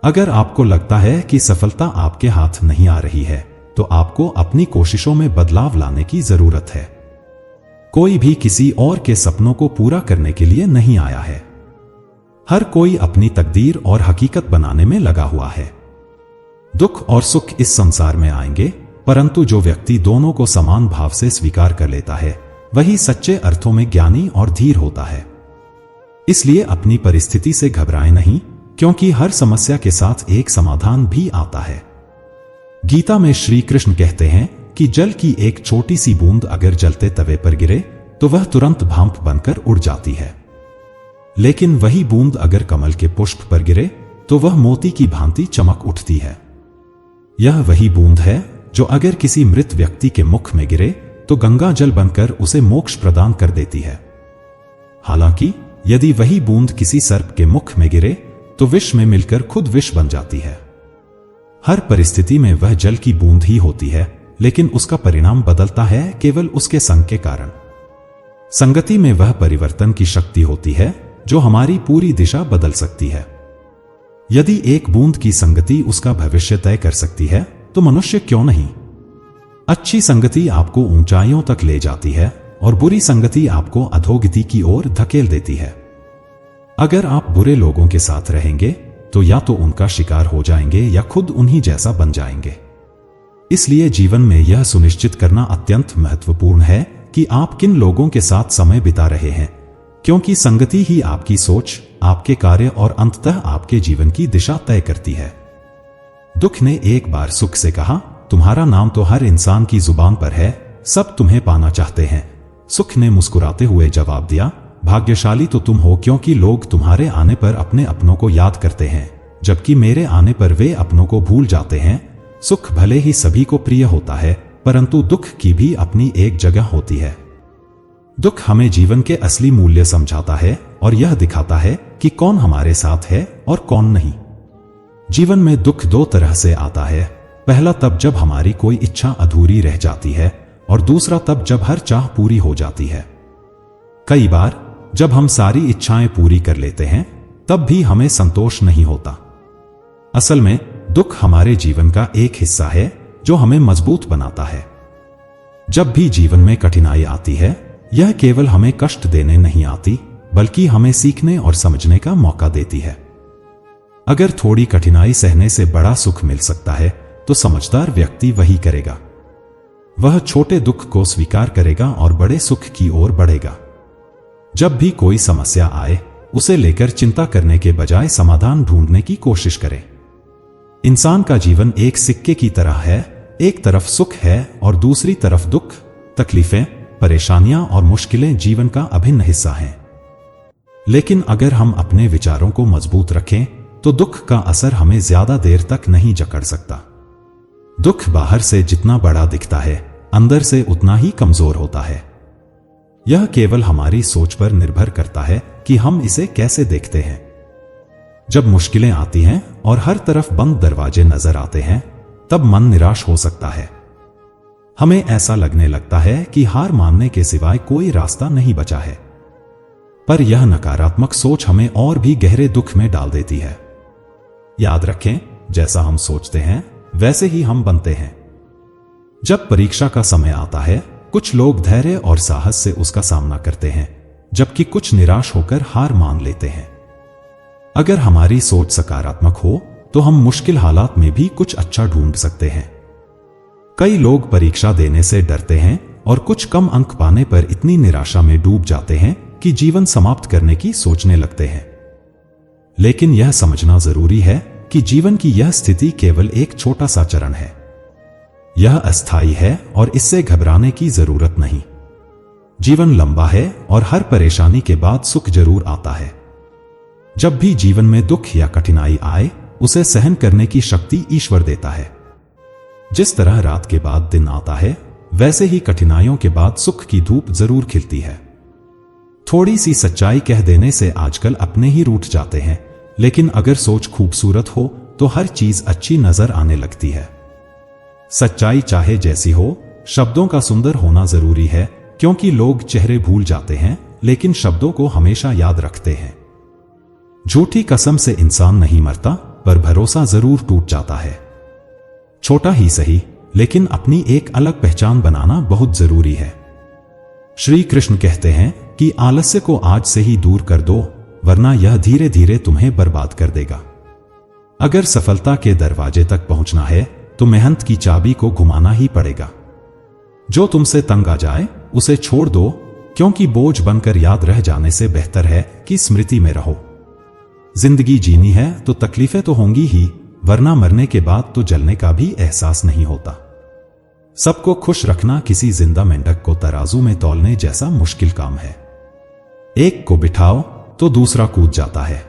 अगर आपको लगता है कि सफलता आपके हाथ नहीं आ रही है, तो आपको अपनी कोशिशों में बदलाव लाने की जरूरत है। कोई भी किसी और के सपनों को पूरा करने के लिए नहीं आया है। हर कोई अपनी तकदीर और हकीकत बनाने में लगा हुआ है। दुख और सुख इस संसार में आएंगे, परंतु जो व्यक्ति दोनों को समान भाव से स्वीकार कर लेता है, वही सच्चे अर्थों में ज्ञानी और धीर होता है। इसलिए अपनी परिस्थिति से घबराएं नहीं, क्योंकि हर समस्या के साथ एक समाधान भी आता है। गीता में श्री कृष्ण कहते हैं कि जल की एक छोटी सी बूंद अगर जलते तवे पर गिरे तो वह तुरंत भाप बनकर उड़ जाती है, लेकिन वही बूंद अगर कमल के पुष्प पर गिरे तो वह मोती की भांति चमक उठती है। यह वही बूंद है जो अगर किसी मृत व्यक्ति के मुख में गिरे तो गंगा जल बनकर उसे मोक्ष प्रदान कर देती है। हालांकि यदि वही बूंद किसी सर्प के मुख में गिरे तो विष में मिलकर खुद विष बन जाती है। हर परिस्थिति में वह जल की बूंद ही होती है, लेकिन उसका परिणाम बदलता है केवल उसके संग के कारण। संगति में वह परिवर्तन की शक्ति होती है जो हमारी पूरी दिशा बदल सकती है। यदि एक बूंद की संगति उसका भविष्य तय कर सकती है, तो मनुष्य क्यों नहीं। अच्छी संगति आपको ऊंचाइयों तक ले जाती है और बुरी संगति आपको अधोगति की ओर धकेल देती है। अगर आप बुरे लोगों के साथ रहेंगे तो या तो उनका शिकार हो जाएंगे या खुद उन्हीं जैसा बन जाएंगे। इसलिए जीवन में यह सुनिश्चित करना अत्यंत महत्वपूर्ण है कि आप किन लोगों के साथ समय बिता रहे हैं, क्योंकि संगति ही आपकी सोच, आपके कार्य और अंततः आपके जीवन की दिशा तय करती है। दुख ने एक बार सुख से कहा, तुम्हारा नाम तो हर इंसान की जुबान पर है, सब तुम्हें पाना चाहते हैं। सुख ने मुस्कुराते हुए जवाब दिया, भाग्यशाली तो तुम हो क्योंकि लोग तुम्हारे आने पर अपने अपनों को याद करते हैं, जबकि मेरे आने पर वे अपनों को भूल जाते हैं। सुख भले ही सभी को प्रिय होता है, परंतु दुख की भी अपनी एक जगह होती है। दुख हमें जीवन के असली मूल्य समझाता है और यह दिखाता है कि कौन हमारे साथ है और कौन नहीं। जीवन में दुख दो तरह से आता है, पहला तब जब हमारी कोई इच्छा अधूरी रह जाती है और दूसरा तब जब हर चाह पूरी हो जाती है। कई बार जब हम सारी इच्छाएं पूरी कर लेते हैं तब भी हमें संतोष नहीं होता। असल में दुख हमारे जीवन का एक हिस्सा है जो हमें मजबूत बनाता है। जब भी जीवन में कठिनाई आती है, यह केवल हमें कष्ट देने नहीं आती, बल्कि हमें सीखने और समझने का मौका देती है। अगर थोड़ी कठिनाई सहने से बड़ा सुख मिल सकता है तो समझदार व्यक्ति वही करेगा। वह छोटे दुख को स्वीकार करेगा और बड़े सुख की ओर बढ़ेगा। जब भी कोई समस्या आए, उसे लेकर चिंता करने के बजाय समाधान ढूंढने की कोशिश करें। इंसान का जीवन एक सिक्के की तरह है, एक तरफ सुख है और दूसरी तरफ दुख। तकलीफें, परेशानियां और मुश्किलें जीवन का अभिन्न हिस्सा हैं। लेकिन अगर हम अपने विचारों को मजबूत रखें तो दुख का असर हमें ज्यादा देर तक नहीं जकड़ सकता। दुख बाहर से जितना बड़ा दिखता है, अंदर से उतना ही कमजोर होता है। यह केवल हमारी सोच पर निर्भर करता है कि हम इसे कैसे देखते हैं। जब मुश्किलें आती हैं और हर तरफ बंद दरवाजे नजर आते हैं, तब मन निराश हो सकता है। हमें ऐसा लगने लगता है कि हार मानने के सिवाय कोई रास्ता नहीं बचा है। पर यह नकारात्मक सोच हमें और भी गहरे दुख में डाल देती है। याद रखें, जैसा हम सोचते हैं वैसे ही हम बनते हैं। जब परीक्षा का समय आता है, कुछ लोग धैर्य और साहस से उसका सामना करते हैं, जबकि कुछ निराश होकर हार मान लेते हैं। अगर हमारी सोच सकारात्मक हो तो हम मुश्किल हालात में भी कुछ अच्छा ढूंढ सकते हैं। कई लोग परीक्षा देने से डरते हैं और कुछ कम अंक पाने पर इतनी निराशा में डूब जाते हैं कि जीवन समाप्त करने की सोचने लगते हैं। लेकिन यह समझना जरूरी है कि जीवन की यह स्थिति केवल एक छोटा सा चरण है। यह अस्थायी है और इससे घबराने की जरूरत नहीं। जीवन लंबा है और हर परेशानी के बाद सुख जरूर आता है। जब भी जीवन में दुख या कठिनाई आए, उसे सहन करने की शक्ति ईश्वर देता है। जिस तरह रात के बाद दिन आता है, वैसे ही कठिनाइयों के बाद सुख की धूप जरूर खिलती है। थोड़ी सी सच्चाई कह देने से आजकल अपने ही रूठ जाते हैं, लेकिन अगर सोच खूबसूरत हो तो हर चीज अच्छी नजर आने लगती है। सच्चाई चाहे जैसी हो, शब्दों का सुंदर होना जरूरी है, क्योंकि लोग चेहरे भूल जाते हैं लेकिन शब्दों को हमेशा याद रखते हैं। झूठी कसम से इंसान नहीं मरता, पर भरोसा जरूर टूट जाता है। छोटा ही सही, लेकिन अपनी एक अलग पहचान बनाना बहुत जरूरी है। श्री कृष्ण कहते हैं कि आलस्य को आज से ही दूर कर दो, वरना यह धीरे धीरे तुम्हें बर्बाद कर देगा। अगर सफलता के दरवाजे तक पहुंचना है तो मेहनत की चाबी को घुमाना ही पड़ेगा। जो तुमसे तंग आ जाए उसे छोड़ दो, क्योंकि बोझ बनकर याद रह जाने से बेहतर है कि स्मृति में रहो। जिंदगी जीनी है तो तकलीफें तो होंगी ही, वरना मरने के बाद तो जलने का भी एहसास नहीं होता। सबको खुश रखना किसी जिंदा मेंढक को तराजू में तौलने जैसा मुश्किल काम है। एक को बिठाओ तो दूसरा कूद जाता है।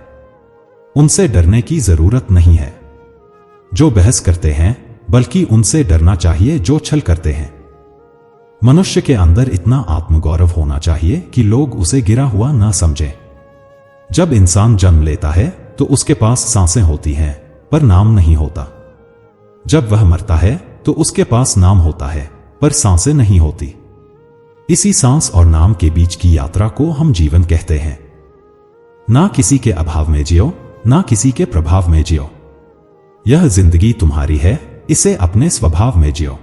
उनसे डरने की जरूरत नहीं है जो बहस करते हैं, बल्कि उनसे डरना चाहिए जो छल करते हैं। मनुष्य के अंदर इतना आत्मगौरव होना चाहिए कि लोग उसे गिरा हुआ ना समझें। जब इंसान जन्म लेता है तो उसके पास सांसें होती हैं, पर नाम नहीं होता। जब वह मरता है तो उसके पास नाम होता है, पर सांसें नहीं होती। इसी सांस और नाम के बीच की यात्रा को हम जीवन कहते हैं। ना किसी के अभाव में जियो, ना किसी के प्रभाव में जियो। यह जिंदगी तुम्हारी है, इसे अपने स्वभाव में जियो।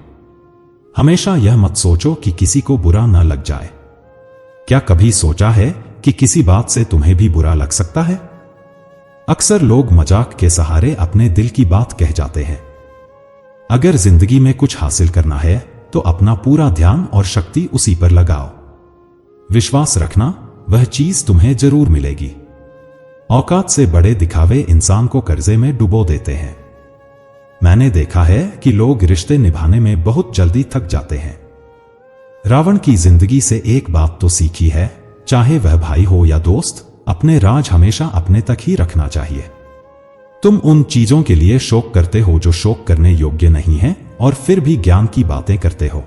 हमेशा यह मत सोचो कि किसी को बुरा न लग जाए। क्या कभी सोचा है कि किसी बात से तुम्हें भी बुरा लग सकता है? अक्सर लोग मजाक के सहारे अपने दिल की बात कह जाते हैं। अगर जिंदगी में कुछ हासिल करना है तो अपना पूरा ध्यान और शक्ति उसी पर लगाओ। विश्वास रखना, वह चीज तुम्हें जरूर मिलेगी। औकात से बड़े दिखावे इंसान को कर्जे में डुबो देते हैं। मैंने देखा है कि लोग रिश्ते निभाने में बहुत जल्दी थक जाते हैं। रावण की जिंदगी से एक बात तो सीखी है, चाहे वह भाई हो या दोस्त, अपने राज हमेशा अपने तक ही रखना चाहिए। तुम उन चीजों के लिए शोक करते हो जो शोक करने योग्य नहीं है और फिर भी ज्ञान की बातें करते हो।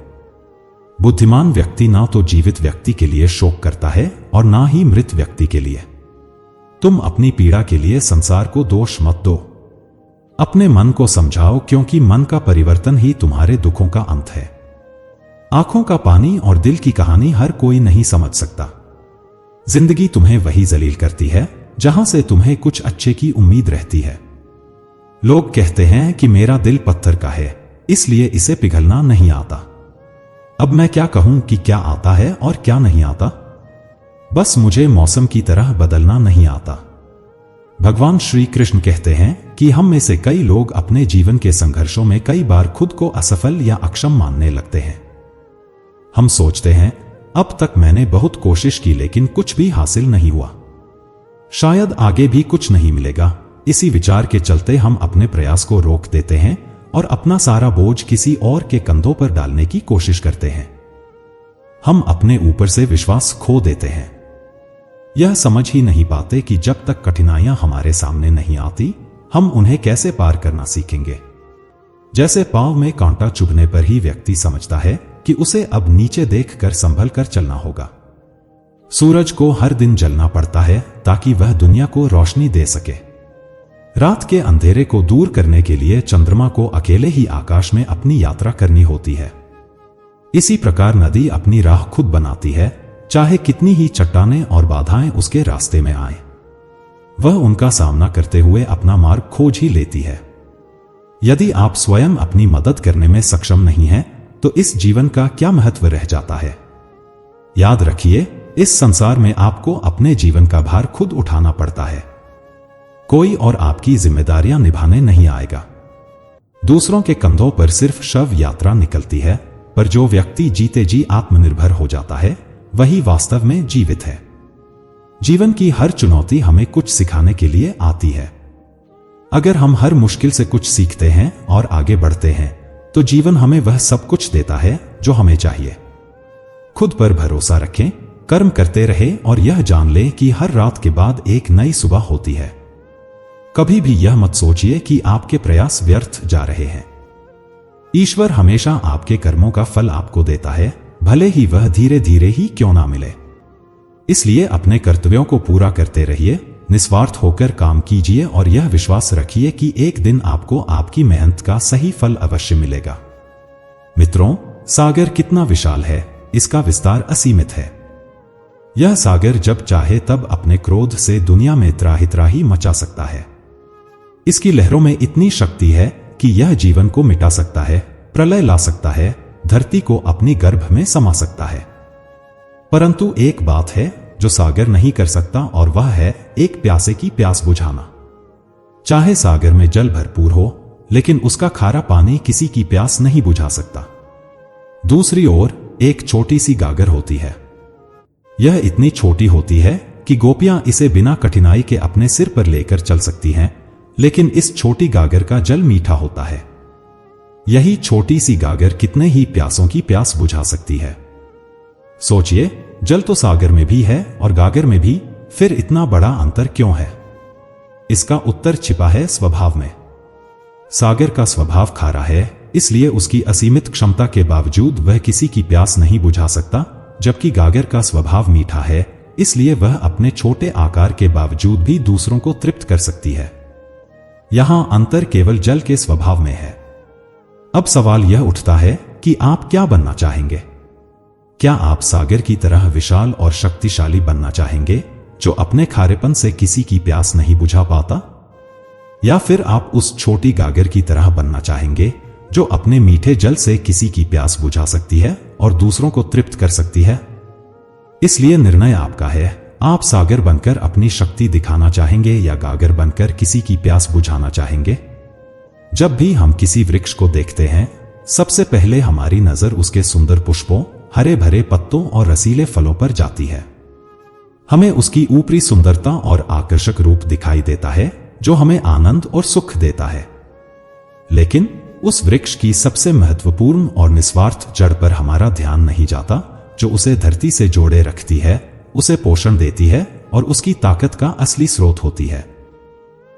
बुद्धिमान व्यक्ति ना तो जीवित व्यक्ति के लिए शोक करता है और ना ही मृत व्यक्ति के लिए। तुम अपनी पीड़ा के लिए संसार को दोष मत दो। अपने मन को समझाओ, क्योंकि मन का परिवर्तन ही तुम्हारे दुखों का अंत है। आंखों का पानी और दिल की कहानी हर कोई नहीं समझ सकता। जिंदगी तुम्हें वही जलील करती है जहां से तुम्हें कुछ अच्छे की उम्मीद रहती है। लोग कहते हैं कि मेरा दिल पत्थर का है, इसलिए इसे पिघलना नहीं आता। अब मैं क्या कहूं कि क्या आता है और क्या नहीं आता? बस मुझे मौसम की तरह बदलना नहीं आता। भगवान श्री कृष्ण कहते हैं कि हम में से कई लोग अपने जीवन के संघर्षों में कई बार खुद को असफल या अक्षम मानने लगते हैं। हम सोचते हैं, अब तक मैंने बहुत कोशिश की लेकिन कुछ भी हासिल नहीं हुआ, शायद आगे भी कुछ नहीं मिलेगा। इसी विचार के चलते हम अपने प्रयास को रोक देते हैं और अपना सारा बोझ किसी और के कंधों पर डालने की कोशिश करते हैं। हम अपने ऊपर से विश्वास खो देते हैं। यह समझ ही नहीं पाते कि जब तक कठिनाइयां हमारे सामने नहीं आती, हम उन्हें कैसे पार करना सीखेंगे। जैसे पांव में कांटा चुभने पर ही व्यक्ति समझता है कि उसे अब नीचे देखकर संभल कर चलना होगा। सूरज को हर दिन जलना पड़ता है ताकि वह दुनिया को रोशनी दे सके। रात के अंधेरे को दूर करने के लिए चंद्रमा को अकेले ही आकाश में अपनी यात्रा करनी होती है। इसी प्रकार नदी अपनी राह खुद बनाती है, चाहे कितनी ही चट्टानें और बाधाएं उसके रास्ते में आए। वह उनका सामना करते हुए अपना मार्ग खोज ही लेती है। यदि आप स्वयं अपनी मदद करने में सक्षम नहीं हैं, तो इस जीवन का क्या महत्व रह जाता है? याद रखिए, इस संसार में आपको अपने जीवन का भार खुद उठाना पड़ता है। कोई और आपकी जिम्मेदारियां निभाने नहीं आएगा। दूसरों के कंधों पर सिर्फ शव यात्रा निकलती है, पर जो व्यक्ति जीते जी आत्मनिर्भर हो जाता है, वही वास्तव में जीवित है। जीवन की हर चुनौती हमें कुछ सिखाने के लिए आती है। अगर हम हर मुश्किल से कुछ सीखते हैं और आगे बढ़ते हैं, तो जीवन हमें वह सब कुछ देता है जो हमें चाहिए। खुद पर भरोसा रखें, कर्म करते रहें और यह जान लें कि हर रात के बाद एक नई सुबह होती है। कभी भी यह मत सोचिए कि आपके प्रयास व्यर्थ जा रहे हैं। ईश्वर हमेशा आपके कर्मों का फल आपको देता है, भले ही वह धीरे धीरे ही क्यों ना मिले। इसलिए अपने कर्तव्यों को पूरा करते रहिए, निस्वार्थ होकर काम कीजिए और यह विश्वास रखिए कि एक दिन आपको आपकी मेहनत का सही फल अवश्य मिलेगा। मित्रों, सागर कितना विशाल है, इसका विस्तार असीमित है। यह सागर जब चाहे तब अपने क्रोध से दुनिया में त्राहि मचा सकता है। इसकी लहरों में इतनी शक्ति है कि यह जीवन को मिटा सकता है, प्रलय ला सकता है, धरती को अपनी गर्भ में समा सकता है। परंतु एक बात है जो सागर नहीं कर सकता, और वह है एक प्यासे की प्यास बुझाना। चाहे सागर में जल भरपूर हो, लेकिन उसका खारा पानी किसी की प्यास नहीं बुझा सकता। दूसरी ओर एक छोटी सी गागर होती है। यह इतनी छोटी होती है कि गोपियां इसे बिना कठिनाई के अपने सिर पर लेकर चल सकती हैं, लेकिन इस छोटी गागर का जल मीठा होता है। यही छोटी सी गागर कितने ही प्यासों की प्यास बुझा सकती है। सोचिए, जल तो सागर में भी है और गागर में भी, फिर इतना बड़ा अंतर क्यों है? इसका उत्तर छिपा है स्वभाव में। सागर का स्वभाव खारा है, इसलिए उसकी असीमित क्षमता के बावजूद वह किसी की प्यास नहीं बुझा सकता, जबकि गागर का स्वभाव मीठा है, इसलिए वह अपने छोटे आकार के बावजूद भी दूसरों को तृप्त कर सकती है। यहां अंतर केवल जल के स्वभाव में है। अब सवाल यह उठता है कि आप क्या बनना चाहेंगे? क्या आप सागर की तरह विशाल और शक्तिशाली बनना चाहेंगे, जो अपने खारेपन से किसी की प्यास नहीं बुझा पाता? या फिर आप उस छोटी गागर की तरह बनना चाहेंगे, जो अपने मीठे जल से किसी की प्यास बुझा सकती है और दूसरों को तृप्त कर सकती है। इसलिए निर्णय आपका है, आप सागर बनकर अपनी शक्ति दिखाना चाहेंगे या गागर बनकर किसी की प्यास बुझाना चाहेंगे। जब भी हम किसी वृक्ष को देखते हैं, सबसे पहले हमारी नजर उसके सुंदर पुष्पों, हरे भरे पत्तों और रसीले फलों पर जाती है। हमें उसकी ऊपरी सुंदरता और आकर्षक रूप दिखाई देता है जो हमें आनंद और सुख देता है। लेकिन उस वृक्ष की सबसे महत्वपूर्ण और निस्वार्थ जड़ पर हमारा ध्यान नहीं जाता, जो उसे धरती से जोड़े रखती है, उसे पोषण देती है और उसकी ताकत का असली स्रोत होती है।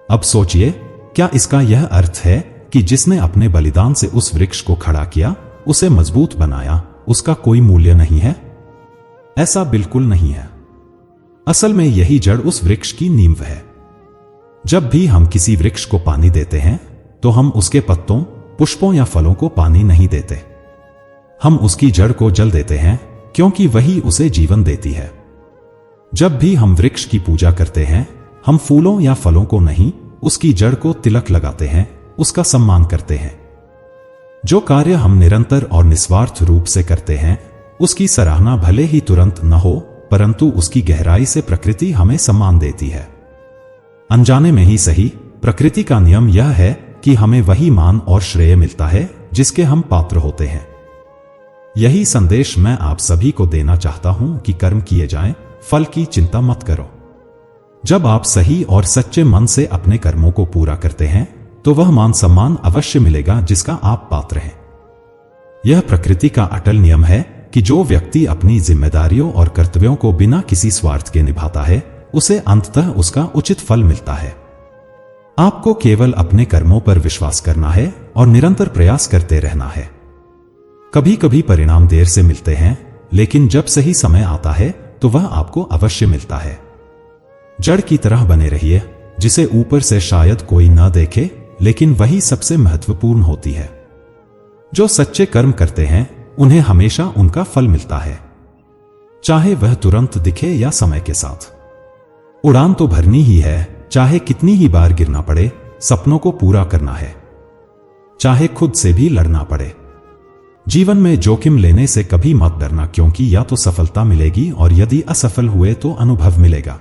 अब सोचिए, क्या इसका यह अर्थ है कि जिसने अपने बलिदान से उस वृक्ष को खड़ा किया, उसे मजबूत बनाया, उसका कोई मूल्य नहीं है? ऐसा बिल्कुल नहीं है। असल में यही जड़ उस वृक्ष की नींव है। जब भी हम किसी वृक्ष को पानी देते हैं, तो हम उसके पत्तों, पुष्पों या फलों को पानी नहीं देते। हम उसकी जड़ को जल देते हैं, क्योंकि वही उसे जीवन देती है। जब भी हम वृक्ष की पूजा करते हैं, हम फूलों या फलों को नहीं, उसकी जड़ को तिलक लगाते हैं, उसका सम्मान करते हैं। जो कार्य हम निरंतर और निस्वार्थ रूप से करते हैं, उसकी सराहना भले ही तुरंत न हो, परंतु उसकी गहराई से प्रकृति हमें सम्मान देती है। अनजाने में ही सही, प्रकृति का नियम यह है कि हमें वही मान और श्रेय मिलता है जिसके हम पात्र होते हैं। यही संदेश मैं आप सभी को देना चाहता हूं कि कर्म किए जाएं, फल की चिंता मत करो। जब आप सही और सच्चे मन से अपने कर्मों को पूरा करते हैं, तो वह मान सम्मान अवश्य मिलेगा जिसका आप पात्र हैं। यह प्रकृति का अटल नियम है कि जो व्यक्ति अपनी जिम्मेदारियों और कर्तव्यों को बिना किसी स्वार्थ के निभाता है, उसे अंततः उसका उचित फल मिलता है। आपको केवल अपने कर्मों पर विश्वास करना है और निरंतर प्रयास करते रहना है। कभी कभी परिणाम देर से मिलते हैं, लेकिन जब सही समय आता है तो वह आपको अवश्य मिलता है। जड़ की तरह बने रहिए, जिसे ऊपर से शायद कोई न देखे, लेकिन वही सबसे महत्वपूर्ण होती है। जो सच्चे कर्म करते हैं, उन्हें हमेशा उनका फल मिलता है, चाहे वह तुरंत दिखे या समय के साथ। उड़ान तो भरनी ही है, चाहे कितनी ही बार गिरना पड़े, सपनों को पूरा करना है, चाहे खुद से भी लड़ना पड़े। जीवन में जोखिम लेने से कभी मत डरना, क्योंकि या तो सफलता मिलेगी और यदि असफल हुए तो अनुभव मिलेगा।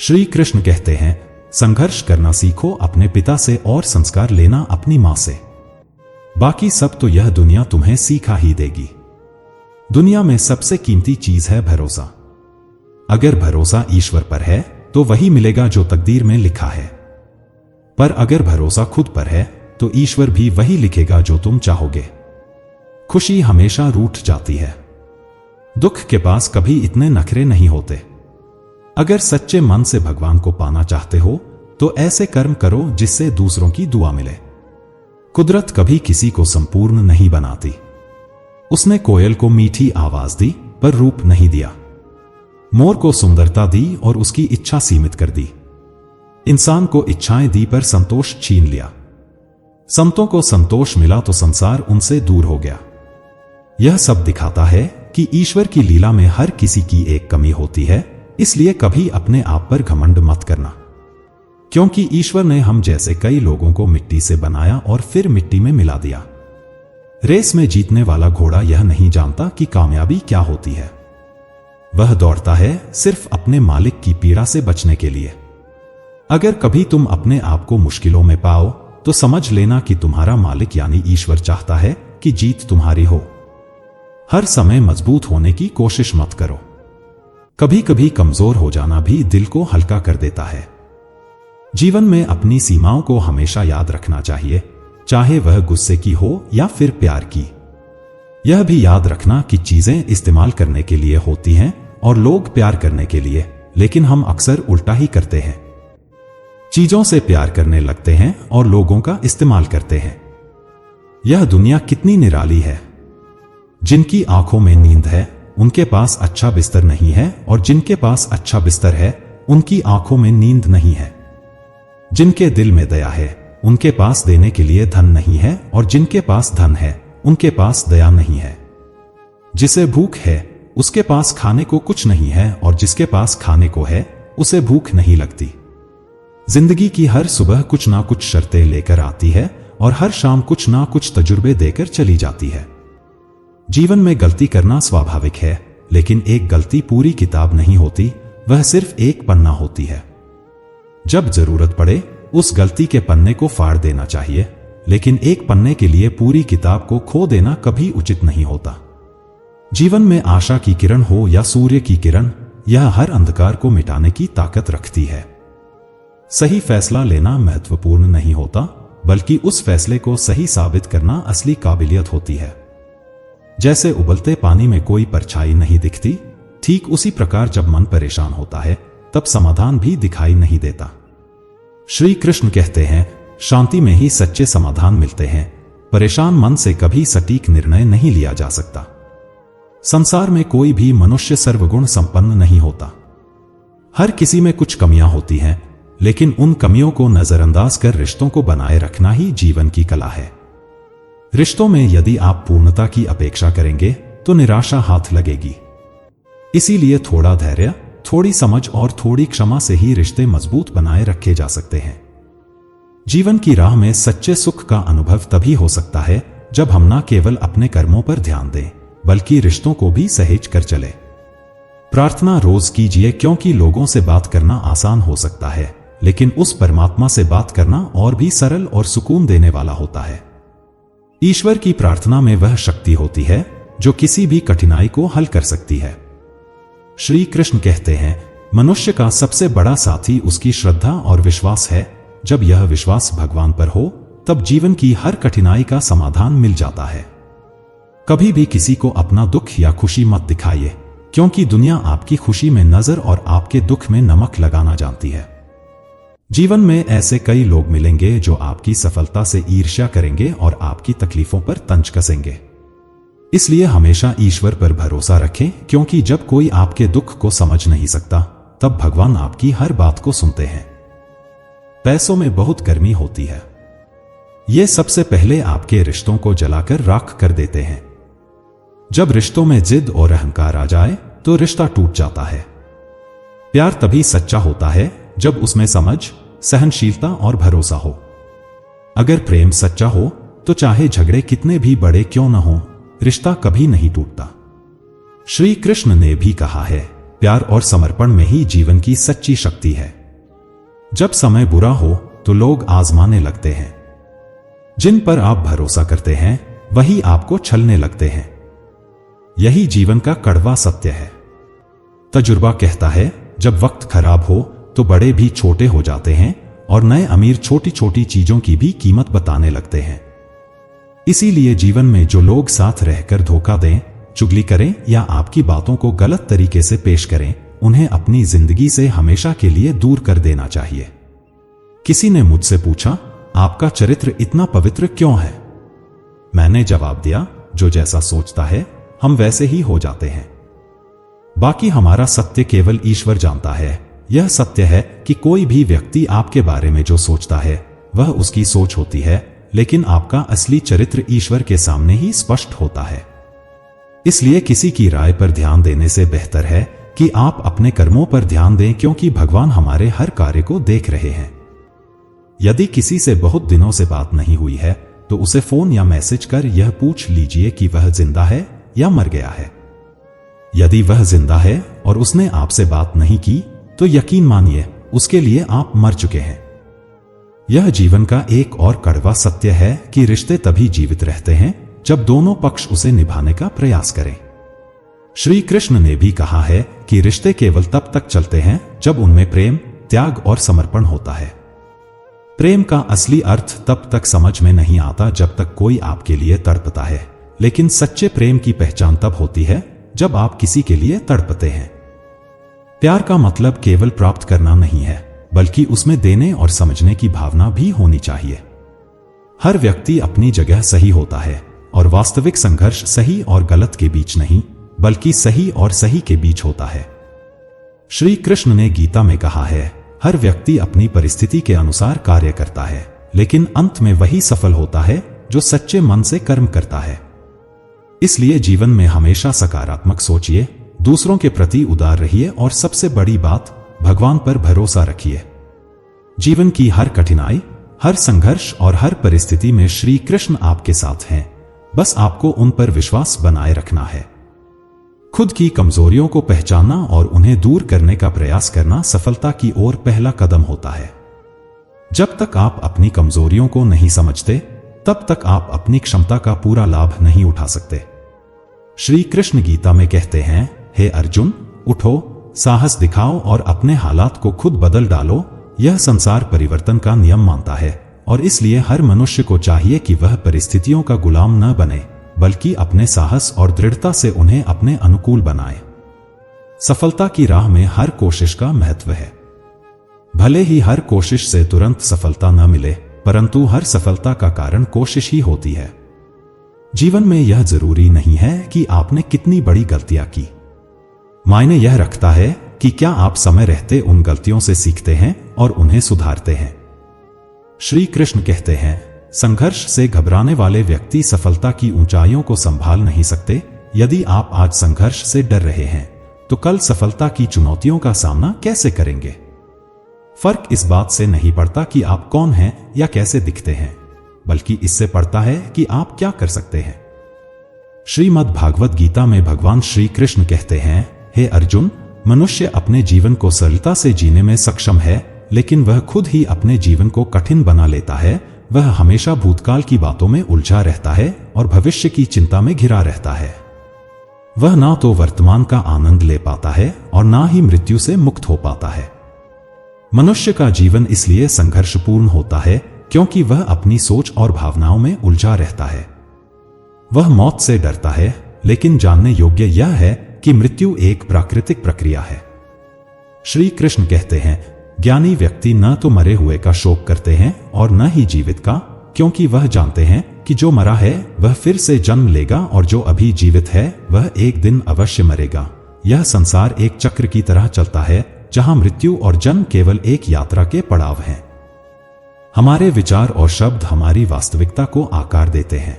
श्री कृष्ण कहते हैं, संघर्ष करना सीखो अपने पिता से और संस्कार लेना अपनी मां से। बाकी सब तो यह दुनिया तुम्हें सीखा ही देगी। दुनिया में सबसे कीमती चीज है भरोसा। अगर भरोसा ईश्वर पर है तो वही मिलेगा जो तकदीर में लिखा है, पर अगर भरोसा खुद पर है तो ईश्वर भी वही लिखेगा जो तुम चाहोगे। खुशी हमेशा रूठ जाती है, दुख के पास कभी इतने नखरे नहीं होते। अगर सच्चे मन से भगवान को पाना चाहते हो तो ऐसे कर्म करो जिससे दूसरों की दुआ मिले। कुदरत कभी किसी को संपूर्ण नहीं बनाती। उसने कोयल को मीठी आवाज दी पर रूप नहीं दिया, मोर को सुंदरता दी और उसकी इच्छा सीमित कर दी, इंसान को इच्छाएं दी पर संतोष छीन लिया। संतों को संतोष मिला तो संसार उनसे दूर हो गया। यह सब दिखाता है कि ईश्वर की लीला में हर किसी की एक कमी होती है, इसलिए कभी अपने आप पर घमंड मत करना, क्योंकि ईश्वर ने हम जैसे कई लोगों को मिट्टी से बनाया और फिर मिट्टी में मिला दिया। रेस में जीतने वाला घोड़ा यह नहीं जानता कि कामयाबी क्या होती है। वह दौड़ता है सिर्फ अपने मालिक की पीड़ा से बचने के लिए। अगर कभी तुम अपने आप को मुश्किलों में पाओ तो समझ लेना कि तुम्हारा मालिक यानी ईश्वर चाहता है कि जीत तुम्हारी हो। हर समय मजबूत होने की कोशिश मत करो। कभी कभी कमजोर हो जाना भी दिल को हल्का कर देता है। जीवन में अपनी सीमाओं को हमेशा याद रखना चाहिए, चाहे वह गुस्से की हो या फिर प्यार की। यह भी याद रखना कि चीजें इस्तेमाल करने के लिए होती हैं और लोग प्यार करने के लिए, लेकिन हम अक्सर उल्टा ही करते हैं। चीजों से प्यार करने लगते हैं और लोगों का इस्तेमाल करते हैं। यह दुनिया कितनी निराली है। जिनकी आंखों में नींद है उनके पास अच्छा बिस्तर नहीं है, और जिनके पास अच्छा बिस्तर है उनकी आंखों में नींद नहीं है। जिनके दिल में दया है उनके पास देने के लिए धन नहीं है, और जिनके पास धन है उनके पास दया नहीं है। जिसे भूख है उसके पास खाने को कुछ नहीं है, और जिसके पास खाने को है उसे भूख नहीं लगती। जिंदगी की हर सुबह कुछ ना कुछ शर्तें लेकर आती है, और हर शाम कुछ ना कुछ तजुर्बे देकर चली जाती है। जीवन में गलती करना स्वाभाविक है, लेकिन एक गलती पूरी किताब नहीं होती, वह सिर्फ एक पन्ना होती है। जब जरूरत पड़े उस गलती के पन्ने को फाड़ देना चाहिए, लेकिन एक पन्ने के लिए पूरी किताब को खो देना कभी उचित नहीं होता। जीवन में आशा की किरण हो या सूर्य की किरण, यह हर अंधकार को मिटाने की ताकत रखती है। सही फैसला लेना महत्वपूर्ण नहीं होता, बल्कि उस फैसले को सही साबित करना असली काबिलियत होती है। जैसे उबलते पानी में कोई परछाई नहीं दिखती, ठीक उसी प्रकार जब मन परेशान होता है तब समाधान भी दिखाई नहीं देता। श्री कृष्ण कहते हैं, शांति में ही सच्चे समाधान मिलते हैं। परेशान मन से कभी सटीक निर्णय नहीं लिया जा सकता। संसार में कोई भी मनुष्य सर्वगुण संपन्न नहीं होता। हर किसी में कुछ कमियां होती हैं, लेकिन उन कमियों को नजरअंदाज कर रिश्तों को बनाए रखना ही जीवन की कला है। रिश्तों में यदि आप पूर्णता की अपेक्षा करेंगे तो निराशा हाथ लगेगी। इसीलिए थोड़ा धैर्य, थोड़ी समझ और थोड़ी क्षमा से ही रिश्ते मजबूत बनाए रखे जा सकते हैं। जीवन की राह में सच्चे सुख का अनुभव तभी हो सकता है जब हम न केवल अपने कर्मों पर ध्यान दें, बल्कि रिश्तों को भी सहेज कर चले। प्रार्थना रोज कीजिए, क्योंकि लोगों से बात करना आसान हो सकता है, लेकिन उस परमात्मा से बात करना और भी सरल और सुकून देने वाला होता है। ईश्वर की प्रार्थना में वह शक्ति होती है जो किसी भी कठिनाई को हल कर सकती है। श्री कृष्ण कहते हैं, मनुष्य का सबसे बड़ा साथी उसकी श्रद्धा और विश्वास है। जब यह विश्वास भगवान पर हो, तब जीवन की हर कठिनाई का समाधान मिल जाता है। कभी भी किसी को अपना दुख या खुशी मत दिखाइए, क्योंकि दुनिया आपकी खुशी में नजर और आपके दुख में नमक लगाना जानती है। जीवन में ऐसे कई लोग मिलेंगे जो आपकी सफलता से ईर्ष्या करेंगे और आपकी तकलीफों पर तंज कसेंगे। इसलिए हमेशा ईश्वर पर भरोसा रखें, क्योंकि जब कोई आपके दुख को समझ नहीं सकता, तब भगवान आपकी हर बात को सुनते हैं। पैसों में बहुत गर्मी होती है। ये सबसे पहले आपके रिश्तों को जलाकर राख कर देते हैं। जब रिश्तों में जिद और अहंकार आ जाए तो रिश्ता टूट जाता है। प्यार तभी सच्चा होता है जब उसमें समझ, सहनशीलता और भरोसा हो। अगर प्रेम सच्चा हो तो चाहे झगड़े कितने भी बड़े क्यों न हो, रिश्ता कभी नहीं टूटता। श्री कृष्ण ने भी कहा है, प्यार और समर्पण में ही जीवन की सच्ची शक्ति है। जब समय बुरा हो तो लोग आजमाने लगते हैं। जिन पर आप भरोसा करते हैं वही आपको छलने लगते हैं। यही जीवन का कड़वा सत्य है। तजुर्बा कहता है, जब वक्त खराब हो तो बड़े भी छोटे हो जाते हैं और नए अमीर छोटी छोटी चीजों की भी कीमत बताने लगते हैं। इसीलिए जीवन में जो लोग साथ रहकर धोखा दें, चुगली करें या आपकी बातों को गलत तरीके से पेश करें, उन्हें अपनी जिंदगी से हमेशा के लिए दूर कर देना चाहिए। किसी ने मुझसे पूछा, आपका चरित्र इतना पवित्र क्यों है? मैंने जवाब दिया, जो जैसा सोचता है हम वैसे ही हो जाते हैं। बाकी हमारा सत्य केवल ईश्वर जानता है। यह सत्य है कि कोई भी व्यक्ति आपके बारे में जो सोचता है वह उसकी सोच होती है, लेकिन आपका असली चरित्र ईश्वर के सामने ही स्पष्ट होता है। इसलिए किसी की राय पर ध्यान देने से बेहतर है कि आप अपने कर्मों पर ध्यान दें, क्योंकि भगवान हमारे हर कार्य को देख रहे हैं। यदि किसी से बहुत दिनों से बात नहीं हुई है तो उसे फोन या मैसेज कर यह पूछ लीजिए कि वह जिंदा है या मर गया है। यदि वह जिंदा है और उसने आपसे बात नहीं की तो यकीन मानिए उसके लिए आप मर चुके हैं। यह जीवन का एक और कड़वा सत्य है कि रिश्ते तभी जीवित रहते हैं जब दोनों पक्ष उसे निभाने का प्रयास करें। श्री कृष्ण ने भी कहा है कि रिश्ते केवल तब तक चलते हैं जब उनमें प्रेम, त्याग और समर्पण होता है। प्रेम का असली अर्थ तब तक समझ में नहीं आता जब तक कोई आपके लिए तड़पता है, लेकिन सच्चे प्रेम की पहचान तब होती है जब आप किसी के लिए तड़पते हैं। प्यार का मतलब केवल प्राप्त करना नहीं है, बल्कि उसमें देने और समझने की भावना भी होनी चाहिए। हर व्यक्ति अपनी जगह सही होता है और वास्तविक संघर्ष सही और गलत के बीच नहीं, बल्कि सही और सही के बीच होता है। श्री कृष्ण ने गीता में कहा है, हर व्यक्ति अपनी परिस्थिति के अनुसार कार्य करता है, लेकिन अंत में वही सफल होता है जो सच्चे मन से कर्म करता है। इसलिए जीवन में हमेशा सकारात्मक सोचिए, दूसरों के प्रति उदार रहिए और सबसे बड़ी बात, भगवान पर भरोसा रखिए। जीवन की हर कठिनाई, हर संघर्ष और हर परिस्थिति में श्री कृष्ण आपके साथ हैं, बस आपको उन पर विश्वास बनाए रखना है। खुद की कमजोरियों को पहचानना और उन्हें दूर करने का प्रयास करना सफलता की ओर पहला कदम होता है। जब तक आप अपनी कमजोरियों को नहीं समझते, तब तक आप अपनी क्षमता का पूरा लाभ नहीं उठा सकते। श्री कृष्ण गीता में कहते हैं, हे अर्जुन, उठो, साहस दिखाओ और अपने हालात को खुद बदल डालो। यह संसार परिवर्तन का नियम मानता है और इसलिए हर मनुष्य को चाहिए कि वह परिस्थितियों का गुलाम न बने, बल्कि अपने साहस और दृढ़ता से उन्हें अपने अनुकूल बनाए। सफलता की राह में हर कोशिश का महत्व है। भले ही हर कोशिश से तुरंत सफलता न मिले, परंतु हर सफलता का कारण कोशिश ही होती है। जीवन में यह जरूरी नहीं है कि आपने कितनी बड़ी गलतियां की। मायने यह रखता है कि क्या आप समय रहते उन गलतियों से सीखते हैं और उन्हें सुधारते हैं। श्री कृष्ण कहते हैं, संघर्ष से घबराने वाले व्यक्ति सफलता की ऊंचाइयों को संभाल नहीं सकते। यदि आप आज संघर्ष से डर रहे हैं, तो कल सफलता की चुनौतियों का सामना कैसे करेंगे? फर्क इस बात से नहीं पड़ता कि आप कौन हैं या कैसे दिखते हैं, बल्कि इससे पड़ता है कि आप क्या कर सकते हैं। श्रीमद् भागवत गीता में भगवान श्री कृष्ण कहते हैं, हे अर्जुन, मनुष्य अपने जीवन को सरलता से जीने में सक्षम है, लेकिन वह खुद ही अपने जीवन को कठिन बना लेता है। वह हमेशा भूतकाल की बातों में उलझा रहता है और भविष्य की चिंता में घिरा रहता है। वह ना तो वर्तमान का आनंद ले पाता है और ना ही मृत्यु से मुक्त हो पाता है। मनुष्य का जीवन इसलिए संघर्षपूर्ण होता है क्योंकि वह अपनी सोच और भावनाओं में उलझा रहता है। वह मौत से डरता है, लेकिन जानने योग्य यह है कि मृत्यु एक प्राकृतिक प्रक्रिया है। श्री कृष्ण कहते हैं, ज्ञानी व्यक्ति न तो मरे हुए का शोक करते हैं और न ही जीवित का, क्योंकि वह जानते हैं कि जो मरा है वह फिर से जन्म लेगा और जो अभी जीवित है वह एक दिन अवश्य मरेगा। यह संसार एक चक्र की तरह चलता है, जहां मृत्यु और जन्म केवल एक यात्रा के पड़ाव हैं। हमारे विचार और शब्द हमारी वास्तविकता को आकार देते हैं।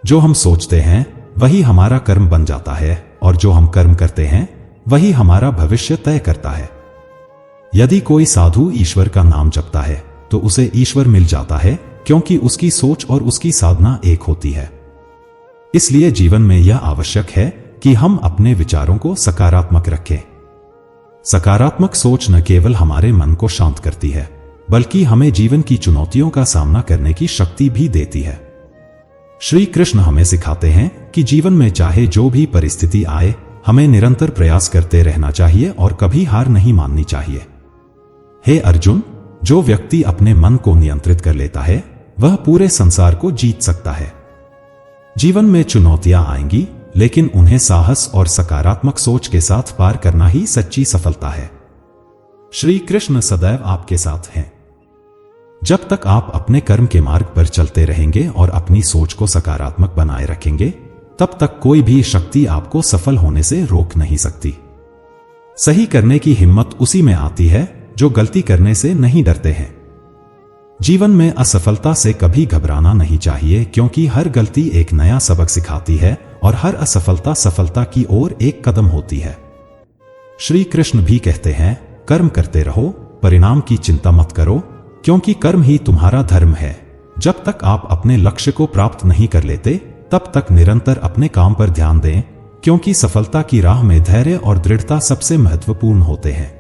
जो हम सोचते हैं वही हमारा कर्म बन जाता है और जो हम कर्म करते हैं वही हमारा भविष्य तय करता है। यदि कोई साधु ईश्वर का नाम जपता है तो उसे ईश्वर मिल जाता है, क्योंकि उसकी सोच और उसकी साधना एक होती है। इसलिए जीवन में यह आवश्यक है कि हम अपने विचारों को सकारात्मक रखें। सकारात्मक सोच न केवल हमारे मन को शांत करती है, बल्कि हमें जीवन की चुनौतियों का सामना करने की शक्ति भी देती है। श्री कृष्ण हमें सिखाते हैं कि जीवन में चाहे जो भी परिस्थिति आए, हमें निरंतर प्रयास करते रहना चाहिए और कभी हार नहीं माननी चाहिए। हे अर्जुन, जो व्यक्ति अपने मन को नियंत्रित कर लेता है वह पूरे संसार को जीत सकता है। जीवन में चुनौतियां आएंगी, लेकिन उन्हें साहस और सकारात्मक सोच के साथ पार करना ही सच्ची सफलता है। श्री कृष्ण सदैव आपके साथ हैं। जब तक आप अपने कर्म के मार्ग पर चलते रहेंगे और अपनी सोच को सकारात्मक बनाए रखेंगे, तब तक कोई भी शक्ति आपको सफल होने से रोक नहीं सकती। सही करने की हिम्मत उसी में आती है जो गलती करने से नहीं डरते हैं। जीवन में असफलता से कभी घबराना नहीं चाहिए, क्योंकि हर गलती एक नया सबक सिखाती है और हर असफलता सफलता की ओर एक कदम होती है। श्री कृष्ण भी कहते हैं, कर्म करते रहो, परिणाम की चिंता मत करो, क्योंकि कर्म ही तुम्हारा धर्म है। जब तक आप अपने लक्ष्य को प्राप्त नहीं कर लेते, तब तक निरंतर अपने काम पर ध्यान दें, क्योंकि सफलता की राह में धैर्य और दृढ़ता सबसे महत्वपूर्ण होते हैं।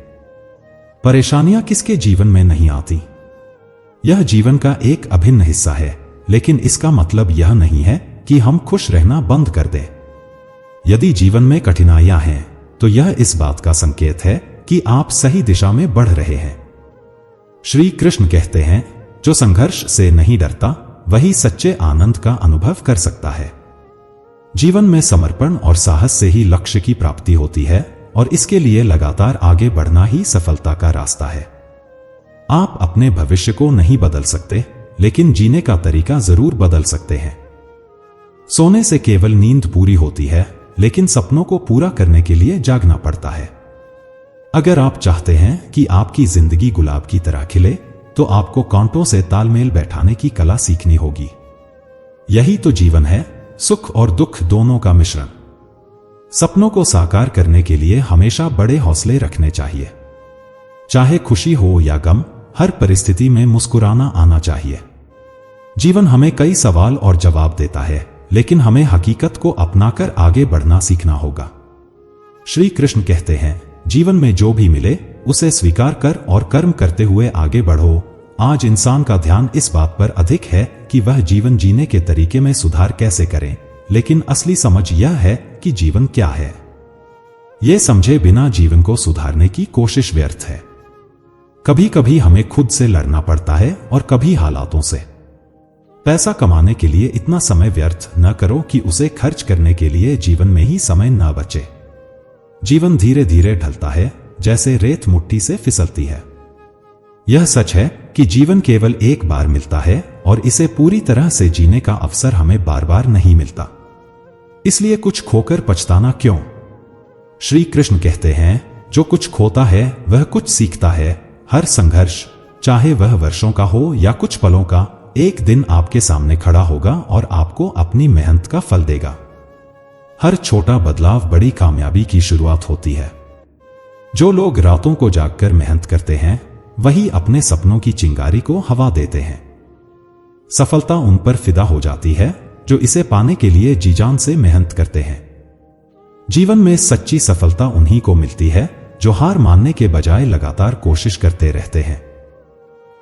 परेशानियां किसके जीवन में नहीं आती? यह जीवन का एक अभिन्न हिस्सा है, लेकिन इसका मतलब यह नहीं है कि हम खुश रहना बंद कर दें। यदि जीवन में कठिनाइयां हैं, तो यह इस बात का संकेत है कि आप सही दिशा में बढ़ रहे हैं। श्री कृष्ण कहते हैं, जो संघर्ष से नहीं डरता वही सच्चे आनंद का अनुभव कर सकता है। जीवन में समर्पण और साहस से ही लक्ष्य की प्राप्ति होती है, और इसके लिए लगातार आगे बढ़ना ही सफलता का रास्ता है। आप अपने भविष्य को नहीं बदल सकते, लेकिन जीने का तरीका जरूर बदल सकते हैं। सोने से केवल नींद पूरी होती है, लेकिन सपनों को पूरा करने के लिए जागना पड़ता है। अगर आप चाहते हैं कि आपकी जिंदगी गुलाब की तरह खिले, तो आपको कांटों से तालमेल बैठाने की कला सीखनी होगी। यही तो जीवन है, सुख और दुख दोनों का मिश्रण। सपनों को साकार करने के लिए हमेशा बड़े हौसले रखने चाहिए। चाहे खुशी हो या गम, हर परिस्थिति में मुस्कुराना आना चाहिए। जीवन हमें कई सवाल और जवाब देता है, लेकिन हमें हकीकत को अपनाकर आगे बढ़ना सीखना होगा। श्री कृष्ण कहते हैं, जीवन में जो भी मिले उसे स्वीकार कर और कर्म करते हुए आगे बढ़ो। आज इंसान का ध्यान इस बात पर अधिक है कि वह जीवन जीने के तरीके में सुधार कैसे करें, लेकिन असली समझ यह है कि जीवन क्या है। यह समझे बिना जीवन को सुधारने की कोशिश व्यर्थ है। कभी कभी हमें खुद से लड़ना पड़ता है और कभी हालातों से। पैसा कमाने के लिए इतना समय व्यर्थ न करो कि उसे खर्च करने के लिए जीवन में ही समय न बचे। जीवन धीरे धीरे ढलता है, जैसे रेत मुट्ठी से फिसलती है। यह सच है कि जीवन केवल एक बार मिलता है और इसे पूरी तरह से जीने का अवसर हमें बार बार नहीं मिलता। इसलिए कुछ खोकर पछताना क्यों? श्री कृष्ण कहते हैं, जो कुछ खोता है वह कुछ सीखता है। हर संघर्ष, चाहे वह वर्षों का हो या कुछ पलों का, एक दिन आपके सामने खड़ा होगा और आपको अपनी मेहनत का फल देगा। हर छोटा बदलाव बड़ी कामयाबी की शुरुआत होती है। जो लोग रातों को जागकर मेहनत करते हैं वही अपने सपनों की चिंगारी को हवा देते हैं। सफलता उन पर फिदा हो जाती है जो इसे पाने के लिए जी जान से मेहनत करते हैं। जीवन में सच्ची सफलता उन्हीं को मिलती है जो हार मानने के बजाय लगातार कोशिश करते रहते हैं।